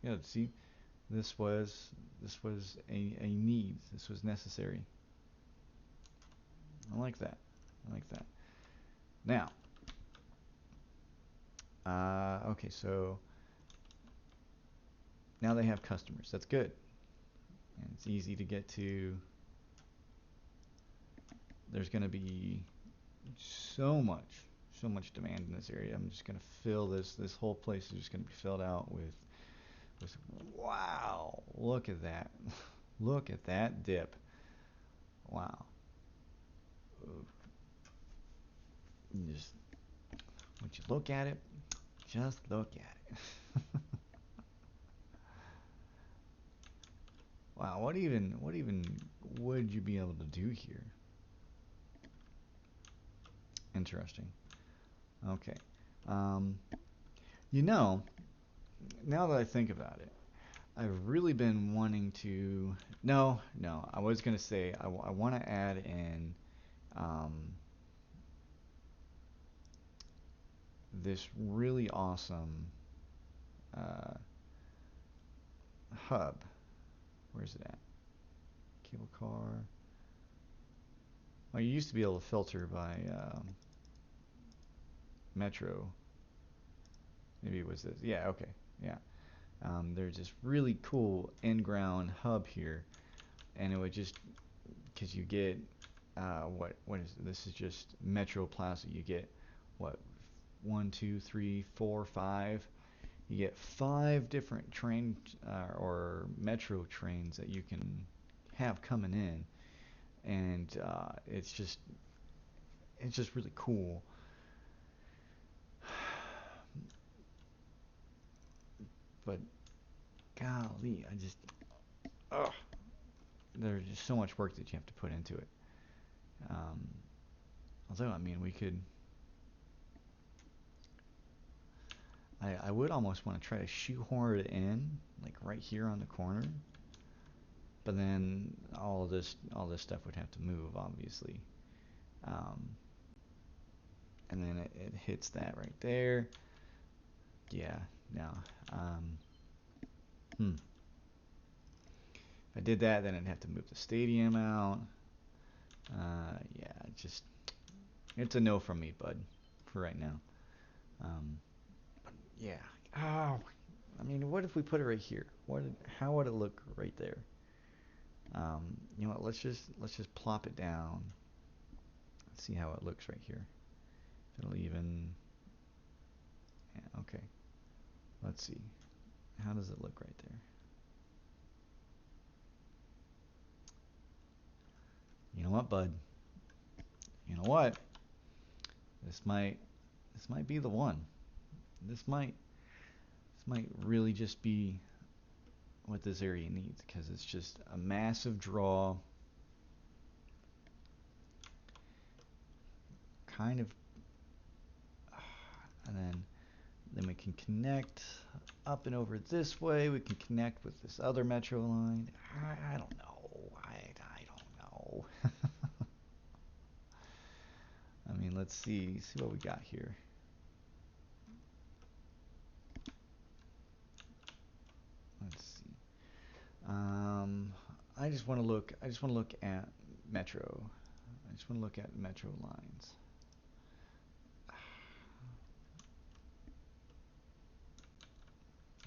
Yeah, see, this was a need. This was necessary. I like that. I like that. Now, okay, so now they have customers. That's good, and it's easy to get to. There's going to be so much demand in this area. I'm just going to fill this whole place is just going to be filled out with wow, look at that. Look at that dip. Wow. Just once you look at it, just look at it. Wow, what even would you be able to do here? Interesting. Okay. Um, you know, now that I think about it, I've really been wanting to. No, no. I was gonna say I want to add in um, this really awesome uh, hub. Where's it at? Cable car. Well, you used to be able to filter by Metro. Maybe it was this. Yeah. Okay. Yeah. There's this really cool in-ground hub here, and it would just because you get what is it? This is just Metro Plaza. You get what 1, 2, 3, 4, 5. You get 5 different train or metro trains that you can have coming in, and it's just really cool. But golly, ugh, there's just so much work that you have to put into it. Although, I mean, we could, I would almost want to try to shoehorn it in, like right here on the corner. But then all this stuff would have to move, obviously. Um, and then it hits that right there. Yeah, no. If I did that, then I'd have to move the stadium out. Yeah, it's a no from me, bud, for right now. Um, yeah. Oh, I mean, what if we put it right here? How would it look right there? You know what? Let's just plop it down. Let's see how it looks right here. It'll even. Yeah, okay. Let's see. How does it look right there? You know what, bud? You know what? This might be the one. This might really just be what this area needs, because it's just a massive draw. Kind of, and then we can connect up and over this way. We can connect with this other metro line. I don't know. I don't know. I mean, let's see what we got here. Let's see. I just want to look. I just want to look at metro. I just want to look at metro lines.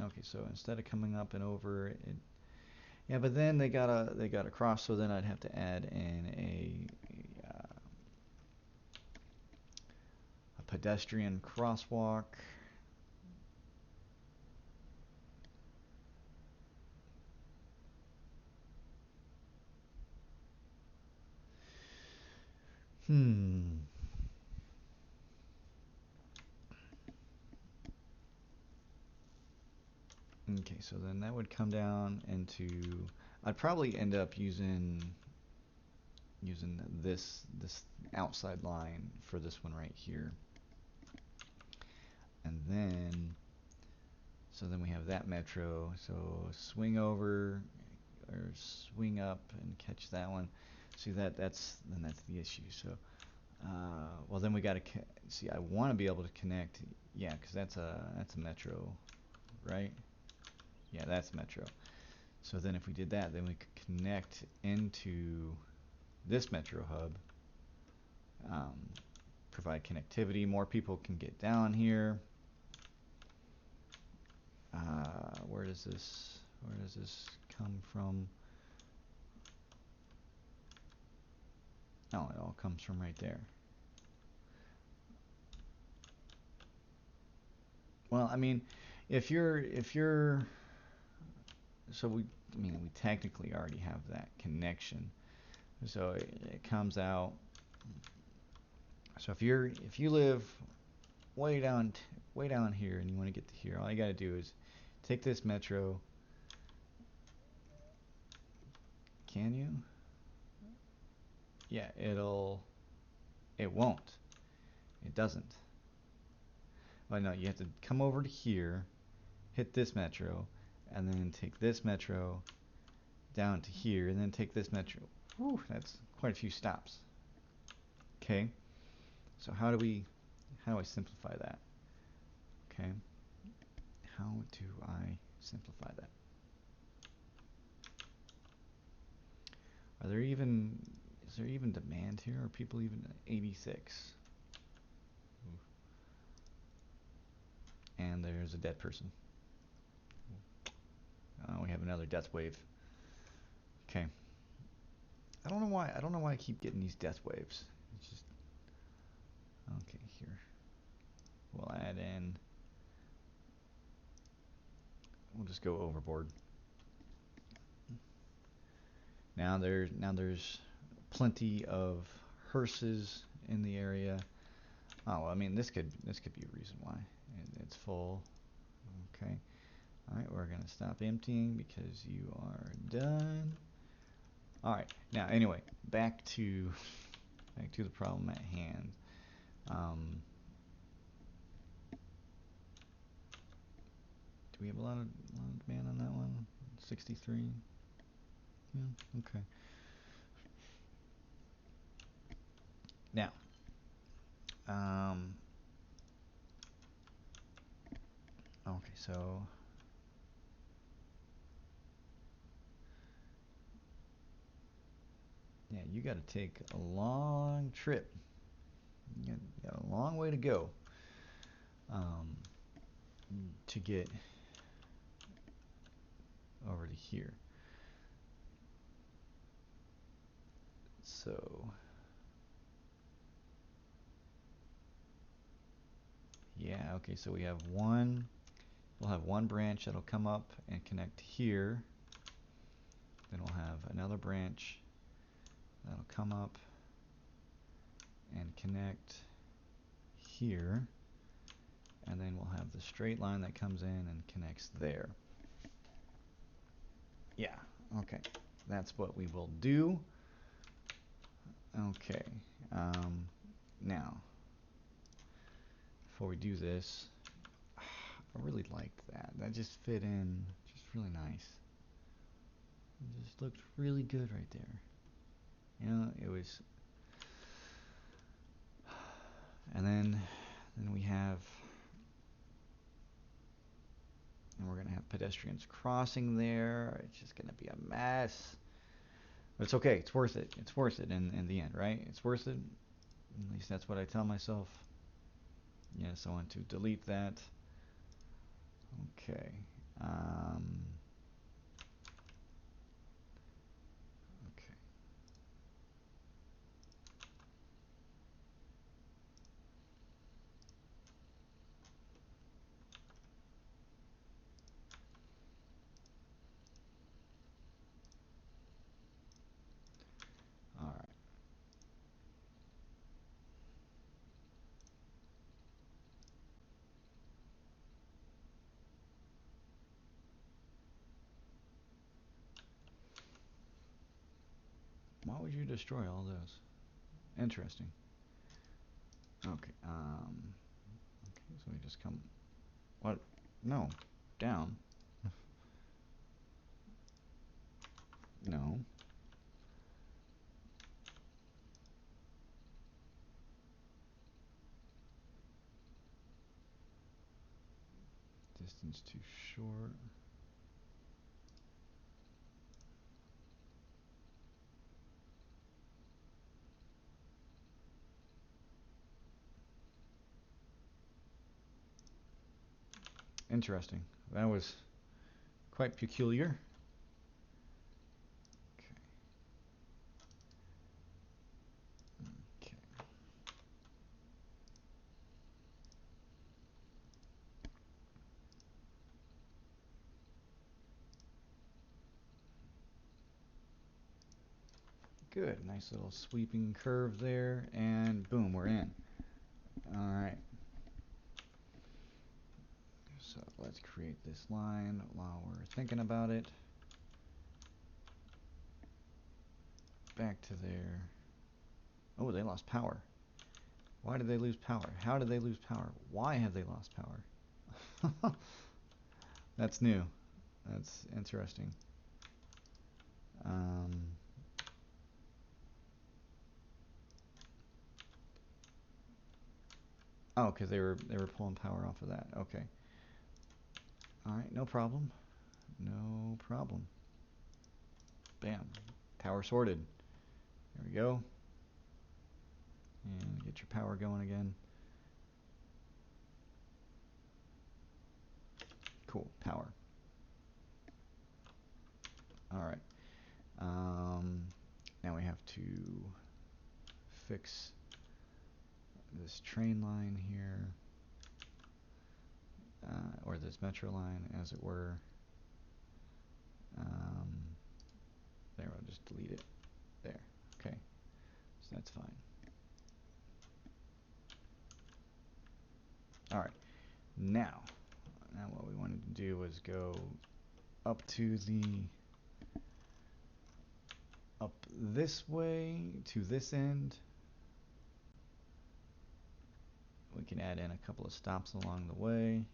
Okay, so instead of coming up and over it, yeah, but then they gotta cross. So then I'd have to add in a pedestrian crosswalk. Okay, so then that would come down into. I'd probably end up using this outside line for this one right here, and then so then we have that metro. So swing over or swing up and catch that one. See that's the issue. So well then we got to see. I want to be able to connect. Yeah, because that's a metro, right? Yeah, that's metro. So then if we did that, then we could connect into this metro hub, provide connectivity. More people can get down here. Where does this come from? Oh, it all comes from right there. Well, I mean, if you're so I mean, we technically already have that connection. So it comes out. So if you live way down here and you want to get to here, all you got to do is take this metro. Can you? Yeah, it won't. It doesn't. Well, no, you have to come over to here, hit this metro, and then take this metro down to here, and then take this metro. Whew, that's quite a few stops. Okay, so how do I simplify that? Okay, how do I simplify that? Is there even demand here? Are people even 86? And there's a dead person. We have another death wave. Okay. I don't know why. I don't know why I keep getting these death waves. It's just okay. Here, we'll add in. We'll just go overboard. Now there's plenty of hearses in the area. Oh, well, I mean this could be a reason why it's full. Okay. Alright, we're going to stop emptying because you are done. Alright, now anyway, back to the problem at hand. Do we have a lot of demand on that one? 63? Yeah, okay. Now, okay, so yeah, you got to take a long trip. You got a long way to go to get over to here. So yeah, okay, so we have we'll have one branch that'll come up and connect here. Then we'll have another branch that'll come up and connect here. And then we'll have the straight line that comes in and connects there. Yeah, okay. That's what we will do. Okay. Now, before we do this, I really liked that. That just fit in just really nice. It just looked really good right there. You know, it was... And then we have... And we're going to have pedestrians crossing there. It's just going to be a mess. But it's okay. It's worth it. It's worth it in the end, right? It's worth it. At least that's what I tell myself. Yes, I want to delete that. Okay. Okay. All right. Why would you destroy all those? Interesting. Okay. Okay, so we just come... What? No. Down. No. Distance too short. Interesting. That was quite peculiar. Okay. Okay. Good. Nice little sweeping curve there, and boom, we're in. All right. So let's create this line while we're thinking about it. Back to there. Oh, they lost power. Why did they lose power? How did they lose power? Why have they lost power? That's new. That's interesting. Oh, because they were pulling power off of that. Okay. All right, no problem. No problem. Bam. Power sorted. There we go. And get your power going again. Cool. Power. All right. Now we have to fix this train line here, or this metro line, as it were. There, I'll just delete it. There. Okay. So that's fine. All right. Now, Now what we wanted to do was go up this way to this end. We can add in a couple of stops along the way.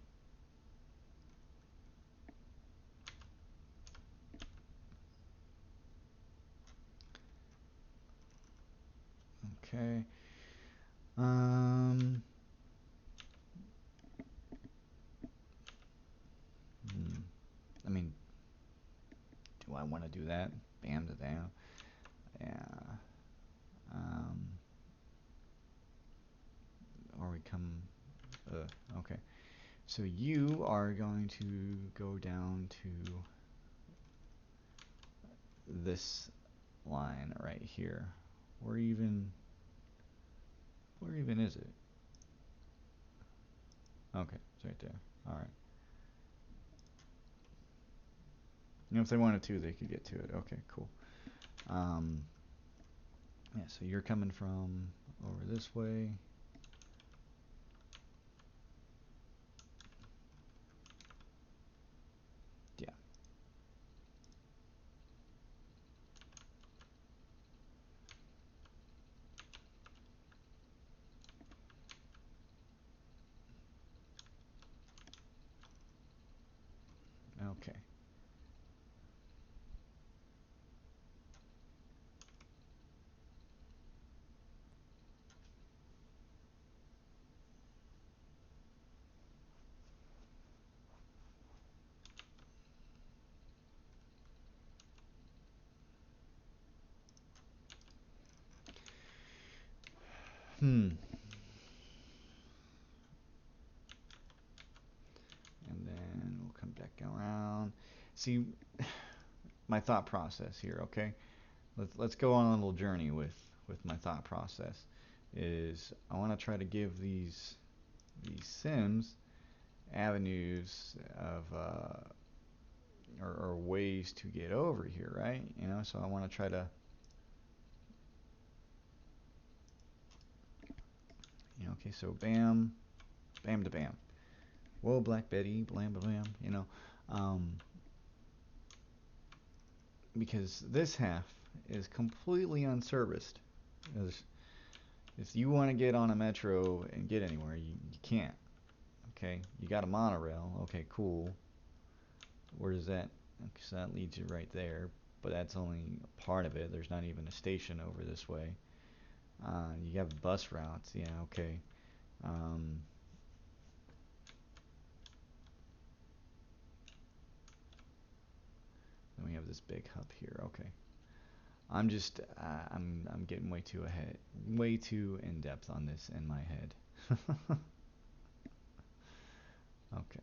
Okay. I mean, do I want to do that? Bam to down. Yeah. Or we come. Okay. So you are going to go down to this line right here. Where even is it? Okay, it's right there. All right. You know, if they wanted to, they could get to it. Okay, cool. Yeah, so you're coming from over this way. Yeah. Okay. And then we'll come back around. See, my thought process here, okay? Let's go on a little journey with my thought process. Is I want to try to give these sims avenues of or ways to get over here, right? You know, so I want to try to, you know, okay, so bam, bam to bam. Whoa, Black Betty, blam, blam, blam, you know. Because this half is completely unserviced. If you want to get on a metro and get anywhere, you can't. Okay, you got a monorail. Okay, cool. Where does that? Because that leads you right there, but that's only part of it. There's not even a station over this way. You have bus routes. Yeah, okay. Then we have this big hub here. Okay. I'm just I'm getting way too ahead, way too in depth on this in my head. Okay.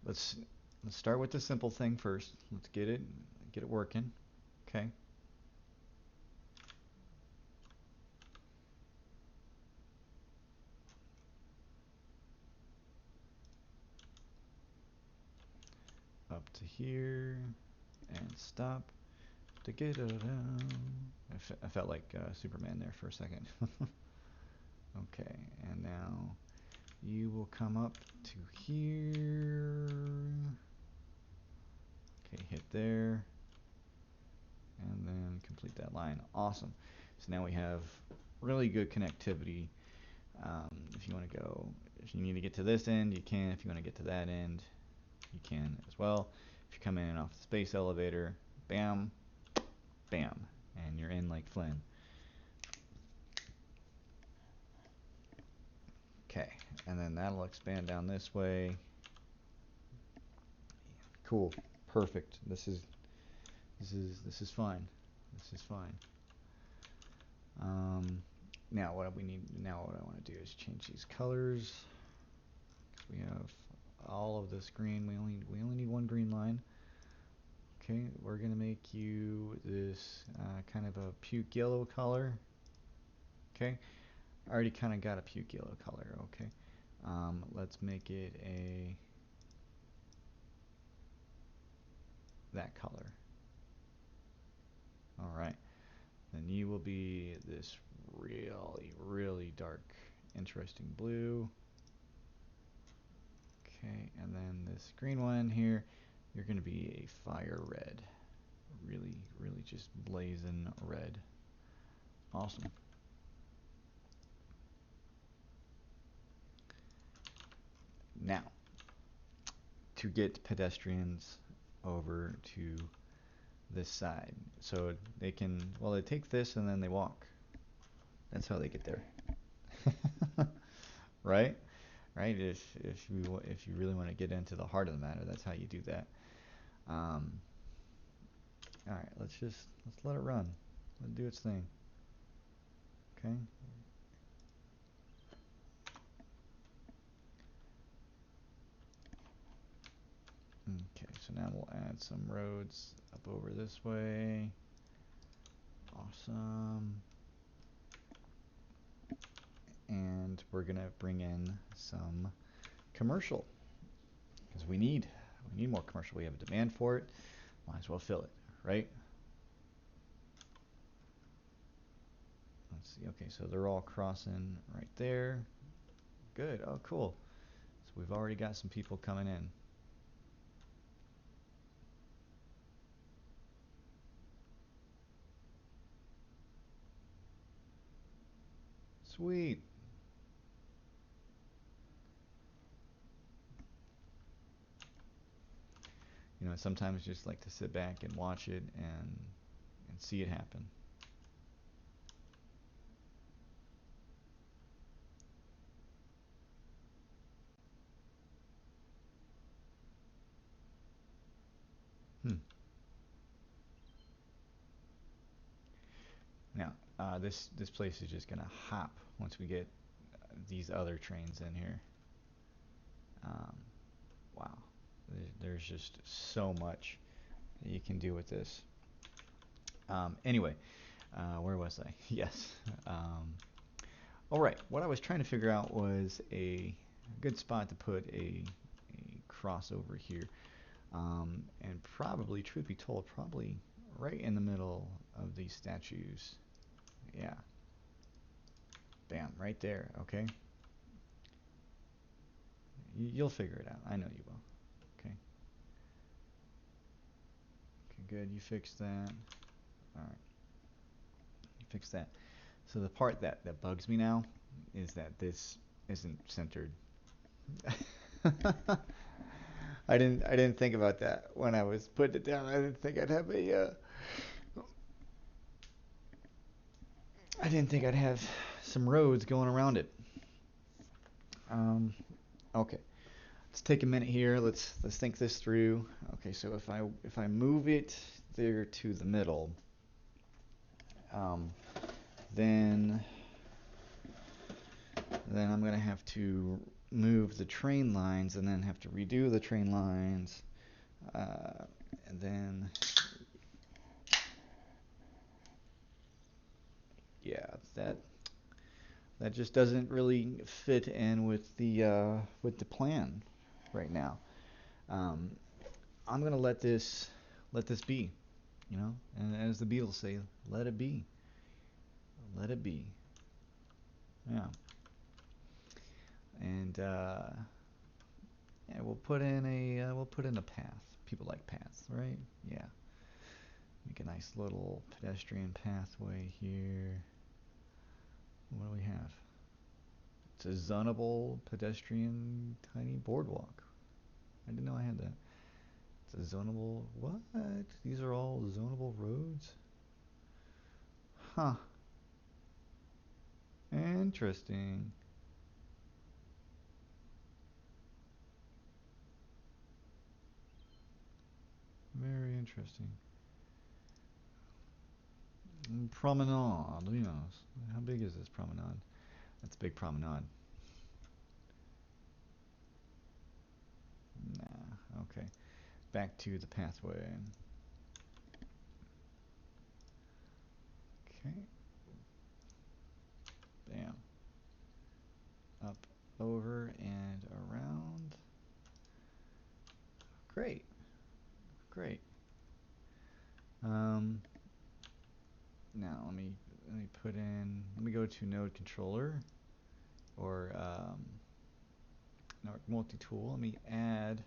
Let's let's start with the simple thing first. Let's get it working. Okay. Up to here and stop. To get it down. I felt like Superman there for a second. Okay, and now you will come up to here. Okay, hit there. And then complete that line. Awesome. So now we have really good connectivity. If you want to go, if you need to get to this end, you can. If you want to get to that end, you can as well. If you're coming in off the space elevator, bam, bam, and you're in like Flynn. Okay, and then that'll expand down this way. Cool, perfect. This is fine. This is fine. Now what we need. Now what I want to do is change these colors. We have all of this green. We only need one green line. Okay, we're gonna make you this kind of a puke yellow color. Okay. I already kind of got a puke yellow color. Okay. Let's make it that color. All right. Then you will be this really, really dark, interesting blue. Okay, and then this green one here, you're going to be a fire red. Really, really just blazing red. Awesome. Now, to get pedestrians over to this side. So they can, well, they take this and then they walk. That's how they get there. Right? Right? If you really want to get into the heart of the matter, that's how you do that. All right, let's let it run. Let it do its thing. Okay. Okay, so now we'll add some roads up over this way. Awesome. And we're gonna bring in some commercial because we need more commercial. We have a demand for it. Might as well fill it, right? Let's see. Okay, so they're all crossing right there. Good. Oh, cool. So we've already got some people coming in. Sweet. You know, sometimes just like to sit back and watch it and see it happen. Hmm. Now, this place is just gonna hop once we get these other trains in here. Um, wow, there's just so much that you can do with this. Anyway, where was I? Yes. All right. What I was trying to figure out was a good spot to put a crossover here, and probably, truth be told, probably right in the middle of these statues. Yeah. Bam, right there. Okay. You'll figure it out. I know you will. Okay. Okay, good. You fixed that. All right. You fixed that. So the part that bugs me now is that this isn't centered. I didn't think about that when I was putting it down. I didn't think I'd have I didn't think I'd have some roads going around it. Um, okay. Let's take a minute here. Let's think this through. Okay, so if I move it there to the middle, um, then I'm gonna have to move the train lines and then have to redo the train lines, and then yeah, that just doesn't really fit in with the plan right now. Um, I'm gonna let this be, you know, and as the Beatles say, let it be, let it be. Yeah, and yeah, we'll put in a path. People like paths, right? Yeah, make a nice little pedestrian pathway here. What do we have? It's a zonable pedestrian tiny boardwalk. I didn't know I had that. It's a zonable. What? These are all zonable roads? Huh. Interesting. Very interesting. Promenade. You know, how big is this promenade? That's a big promenade. Nah. Okay. Back to the pathway. Okay. over and around. Great, great. Now let me go to node controller or network multi-tool. Let me add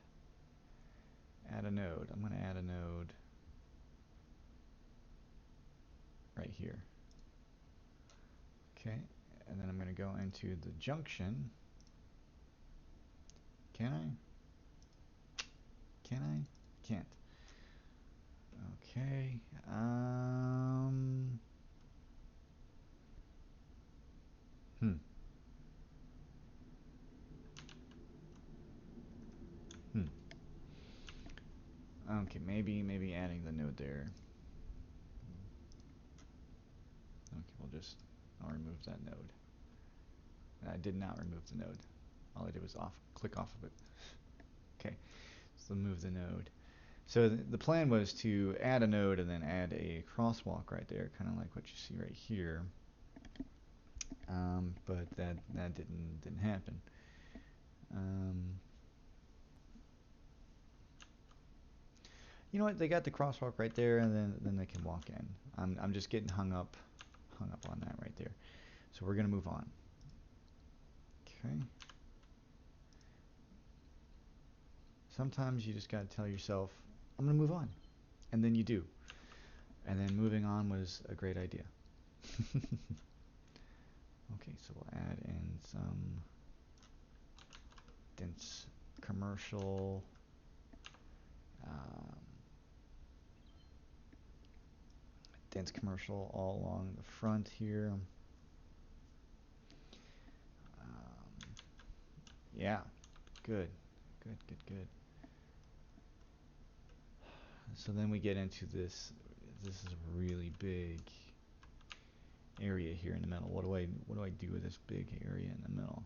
a node. I'm going to add a node right here. Okay, and then I'm going to go into the junction. Can I? Can I? Can't. Okay. Hmm. Hmm. Okay, maybe adding the node there. Okay, I'll remove that node. I did not remove the node. All I did was click off of it. Okay, so move the node. So the plan was to add a node and then add a crosswalk right there, kind of like what you see right here. But that didn't happen. You know what? They got the crosswalk right there, and then they can walk in. I'm just getting hung up on that right there. So we're gonna move on. Okay. Sometimes you just gotta tell yourself, I'm gonna move on, and then you do. And then moving on was a great idea. Okay, so we'll add in some dense commercial. Dense commercial all along the front here. Yeah, good. So then we get into this. This is a really big area here in the middle. What do I do with this big area in the middle?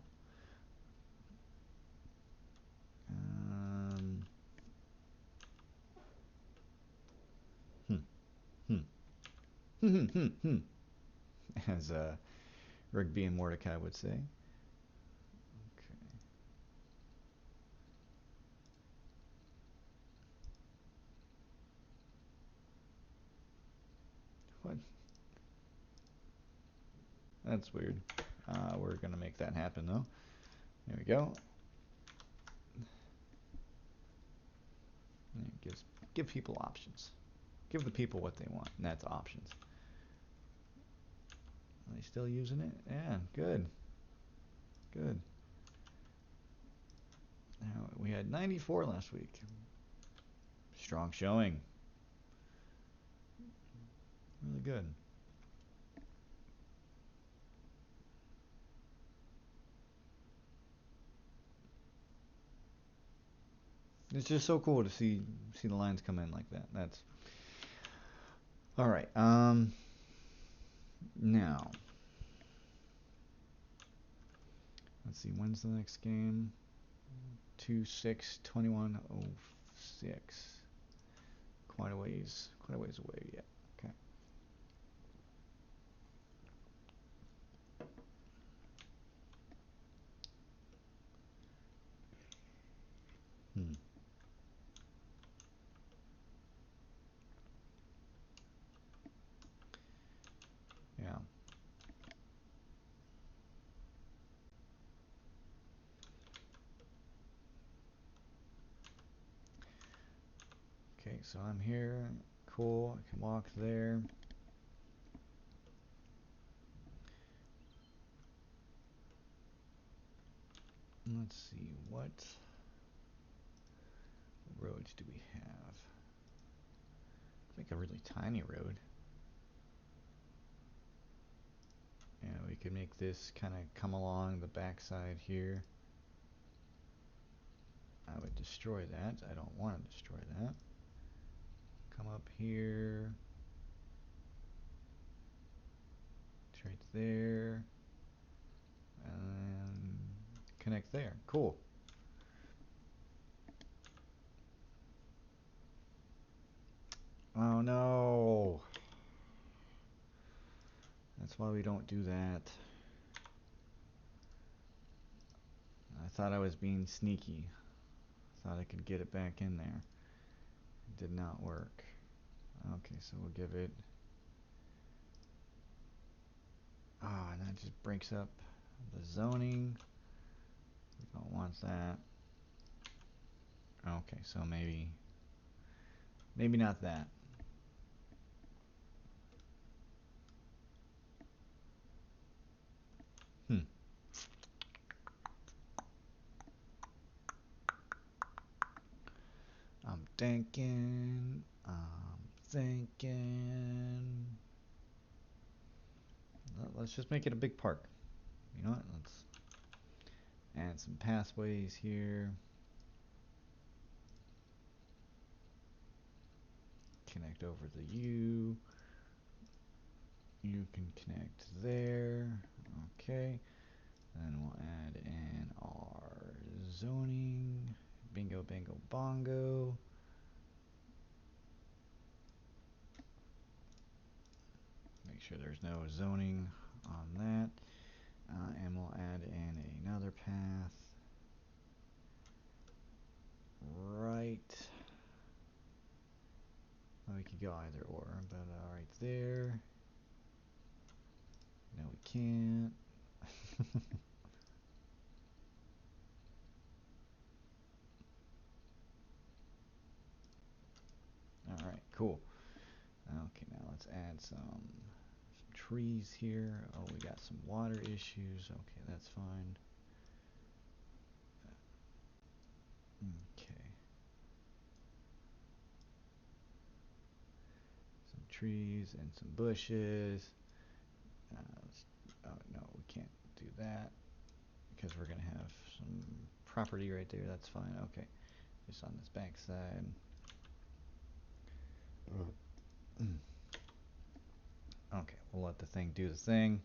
As Rigby and Mordecai would say. Okay. What? That's weird. We're gonna make that happen though. There we go. And give people options. Give the people what they want, and that's options. Are they still using it? Yeah, good. Good. Now, we had 94 last week. Strong showing. Really good. It's just so cool to see the lines come in like that. That's all right. Now let's see. When's the next game? 2/6/2106. Quite a ways away yet. Okay. Hmm. Yeah. Okay, so I'm here. Cool. I can walk there. Let's see, what roads do we have? It's like a really tiny road. Yeah, we could make this kind of come along the backside here. I would destroy that. I don't want to destroy that. Come up here. It's right there. And connect there. Cool. Oh no. That's why we don't do that. thought I was being sneaky. Thought I could get it back in there. It did not work. Okay, so we'll give it... Ah, and that just breaks up the zoning. We don't want that. Okay, so maybe not that. Hmm. I'm thinking. Let's just make it a big park. You know what? Let's add some pathways here. Connect over the U. You can connect there. Okay. Then we'll add in our zoning. Bingo, bango, bongo. Make sure there's no zoning on that. And we'll add in another path. Right. Well, we could go either or, but right there. No, we can't. Alright, cool. Okay, now let's add some trees here. Oh, we got some water issues. Okay, that's fine. Okay. Some trees and some bushes. Oh, no, we can't do that because we're going to have some property right there. That's fine. Okay. Just on this back side. Okay, we'll let the thing do the thing.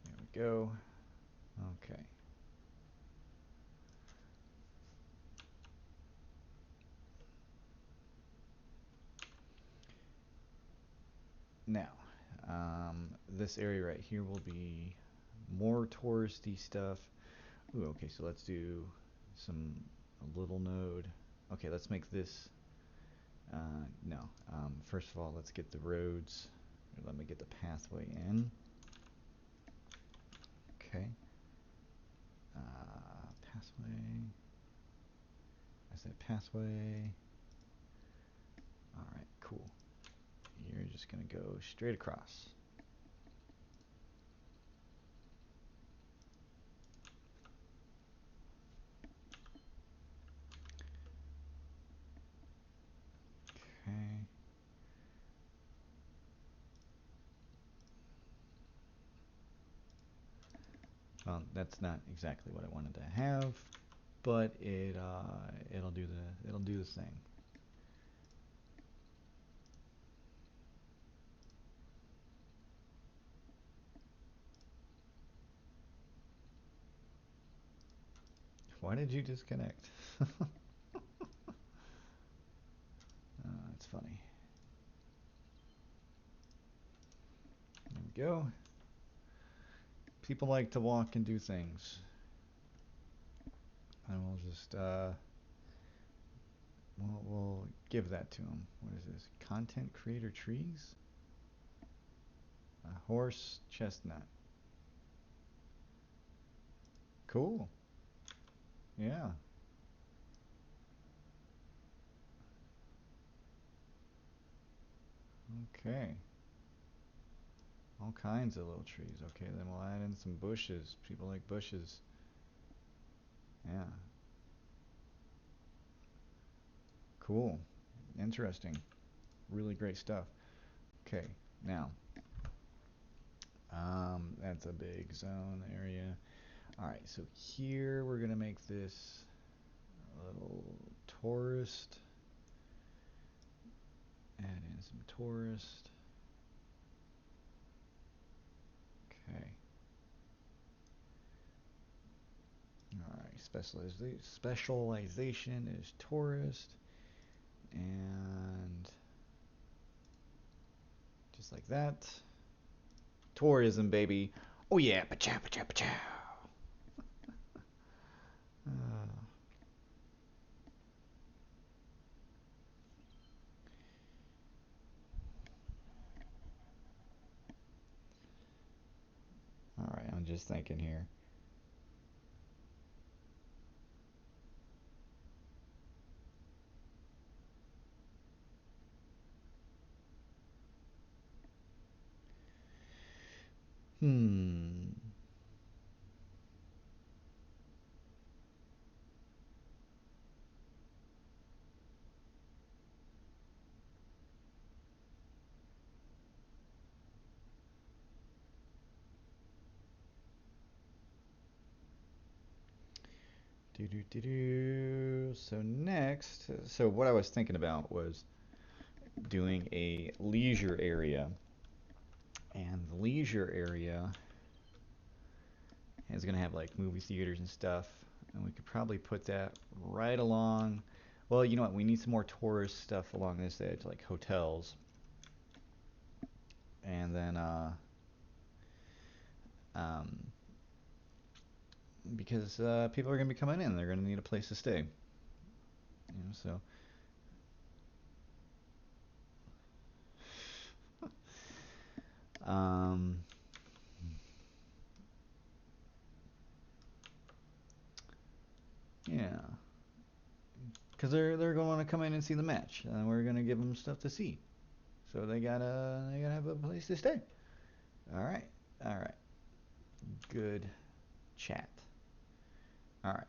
There we go. Okay. Now, this area right here will be more touristy stuff. Ooh, okay, so let's do a little node. Okay, let's make this, no. First of all, let's get the roads. Let me get the pathway in. Okay. Pathway. I said pathway. Alright, cool. You're just going to go straight across. Okay. Well, that's not exactly what I wanted to have, but it'll do the thing. Why did you disconnect? That's funny. There we go. People like to walk and do things. And we'll just, we'll give that to them. What is this? Content creator trees? A horse chestnut. Cool. Yeah. Okay. All kinds of little trees. Okay, then we'll add in some bushes. People like bushes. Yeah. Cool. Interesting. Really great stuff. Okay, now, that's a big zone area. Alright, so here we're going to make this a little tourist. Add in some tourist. Okay. Alright, specialization is tourist. And just like that. Tourism, baby. Oh yeah, pachow, pachow, pachow. All right, I'm just thinking here. Hmm. Do do do do. So next, so what I was thinking about was doing a leisure area, and the leisure area is gonna have like movie theaters and stuff, and we could probably put that right along. Well, you know what? We need some more tourist stuff along this edge, like hotels, and then um, because people are gonna be coming in, they're gonna need a place to stay. So um, yeah, because they're going to come in and see the match, and we're gonna give them stuff to see. So they gotta have a place to stay. All right, all right, good chat. All right,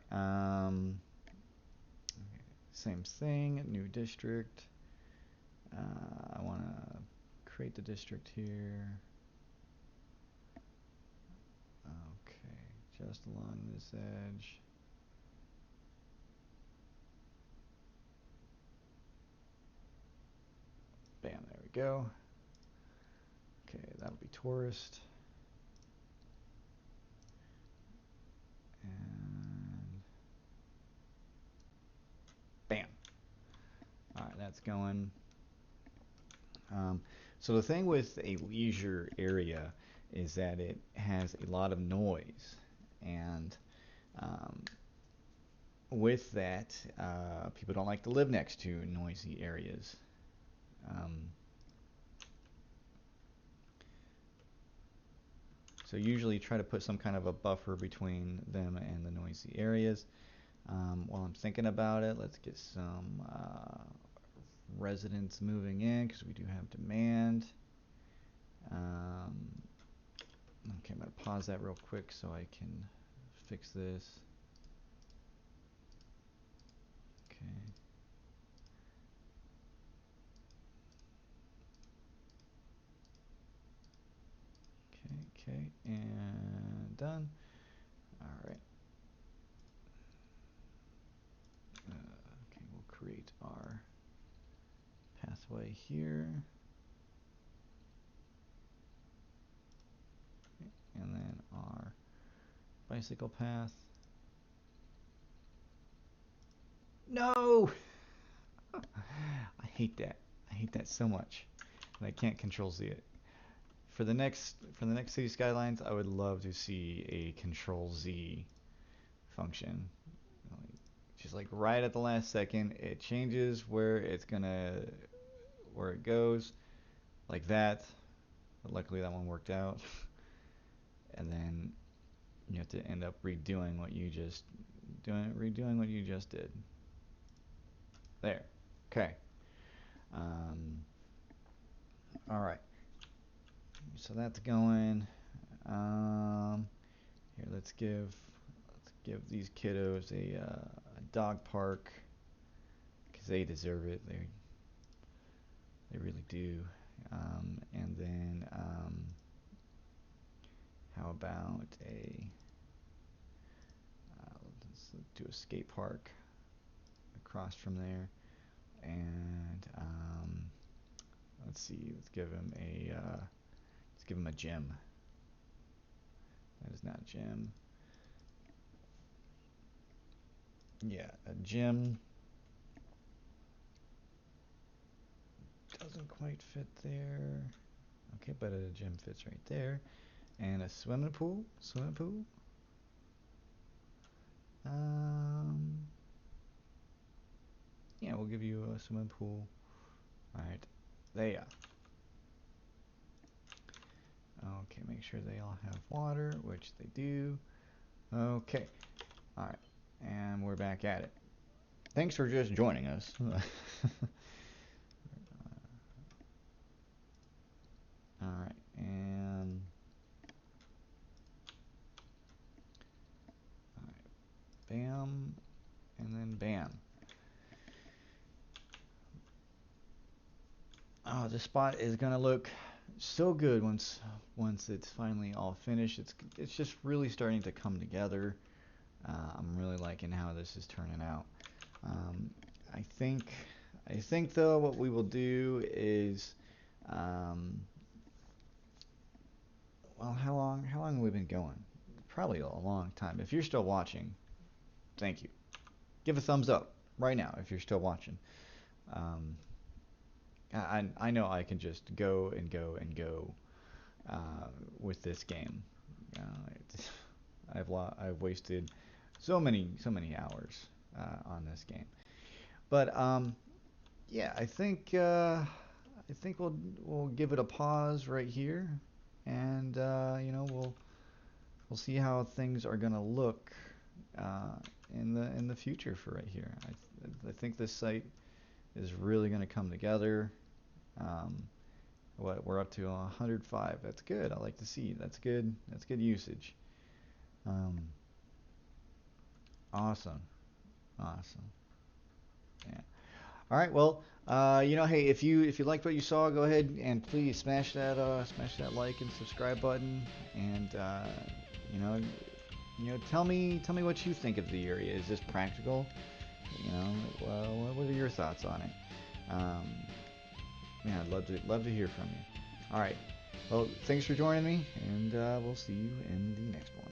same thing, new district. I want to create the district here. Okay, just along this edge. Bam, there we go. Okay, that'll be tourist. And bam. All right, that's going. Um, so the thing with a leisure area is that it has a lot of noise, and um, with that, people don't like to live next to noisy areas. Um, so usually try to put some kind of a buffer between them and the noisy areas. While I'm thinking about it, let's get some residents moving in because we do have demand. Um, okay, I'm going to pause that real quick so I can fix this. Okay. Okay, and done. All right. Okay, we'll create our pathway here. And then our bicycle path. No! I hate that. I hate that so much. And I can't control Z it. For the next City Skylines, I would love to see a control Z function. Just like right at the last second, it changes where it goes, like that. But luckily that one worked out. And then you have to end up redoing what you just did. There. Okay. Um, all right. So that's going. Um, Here, let's give these kiddos a dog park because they deserve it. They really do. And then how about let's do a skate park across from there, and let's see, let's give him a gym. That is not a gym. Yeah, a gym doesn't quite fit there. Okay, but a gym fits right there. And a swimming pool. Swimming pool. Um, yeah, we'll give you a swimming pool. All right, there. Okay, make sure they all have water, which they do. Okay, all right, and we're back at it. Thanks for just joining us. All right, and all right, bam, and then bam. Oh, this spot is gonna look so good once it's finally all finished. It's just really starting to come together. I'm really liking how this is turning out. Um, I think I think though what we will do is, um, well, how long have we been going? Probably a long time. If you're still watching, thank you. Give a thumbs up right now if you're still watching. Um, I know I can just go and go and go with this game. Uh, I've wasted so many hours on this game. But yeah, I think we'll give it a pause right here, and we'll see how things are gonna look uh, in the future for right here. I think this site is really gonna come together. Um, we're up to 105. That's good. I like to see. That's good. That's good usage. Um, awesome. Awesome. Yeah. All right. Well, hey, if you liked what you saw, go ahead and please smash that like and subscribe button, and you know, tell me what you think of the area. Is this practical? Well, what are your thoughts on it? Um, yeah, I'd love to hear from you. All right. Well, thanks for joining me, and we'll see you in the next one.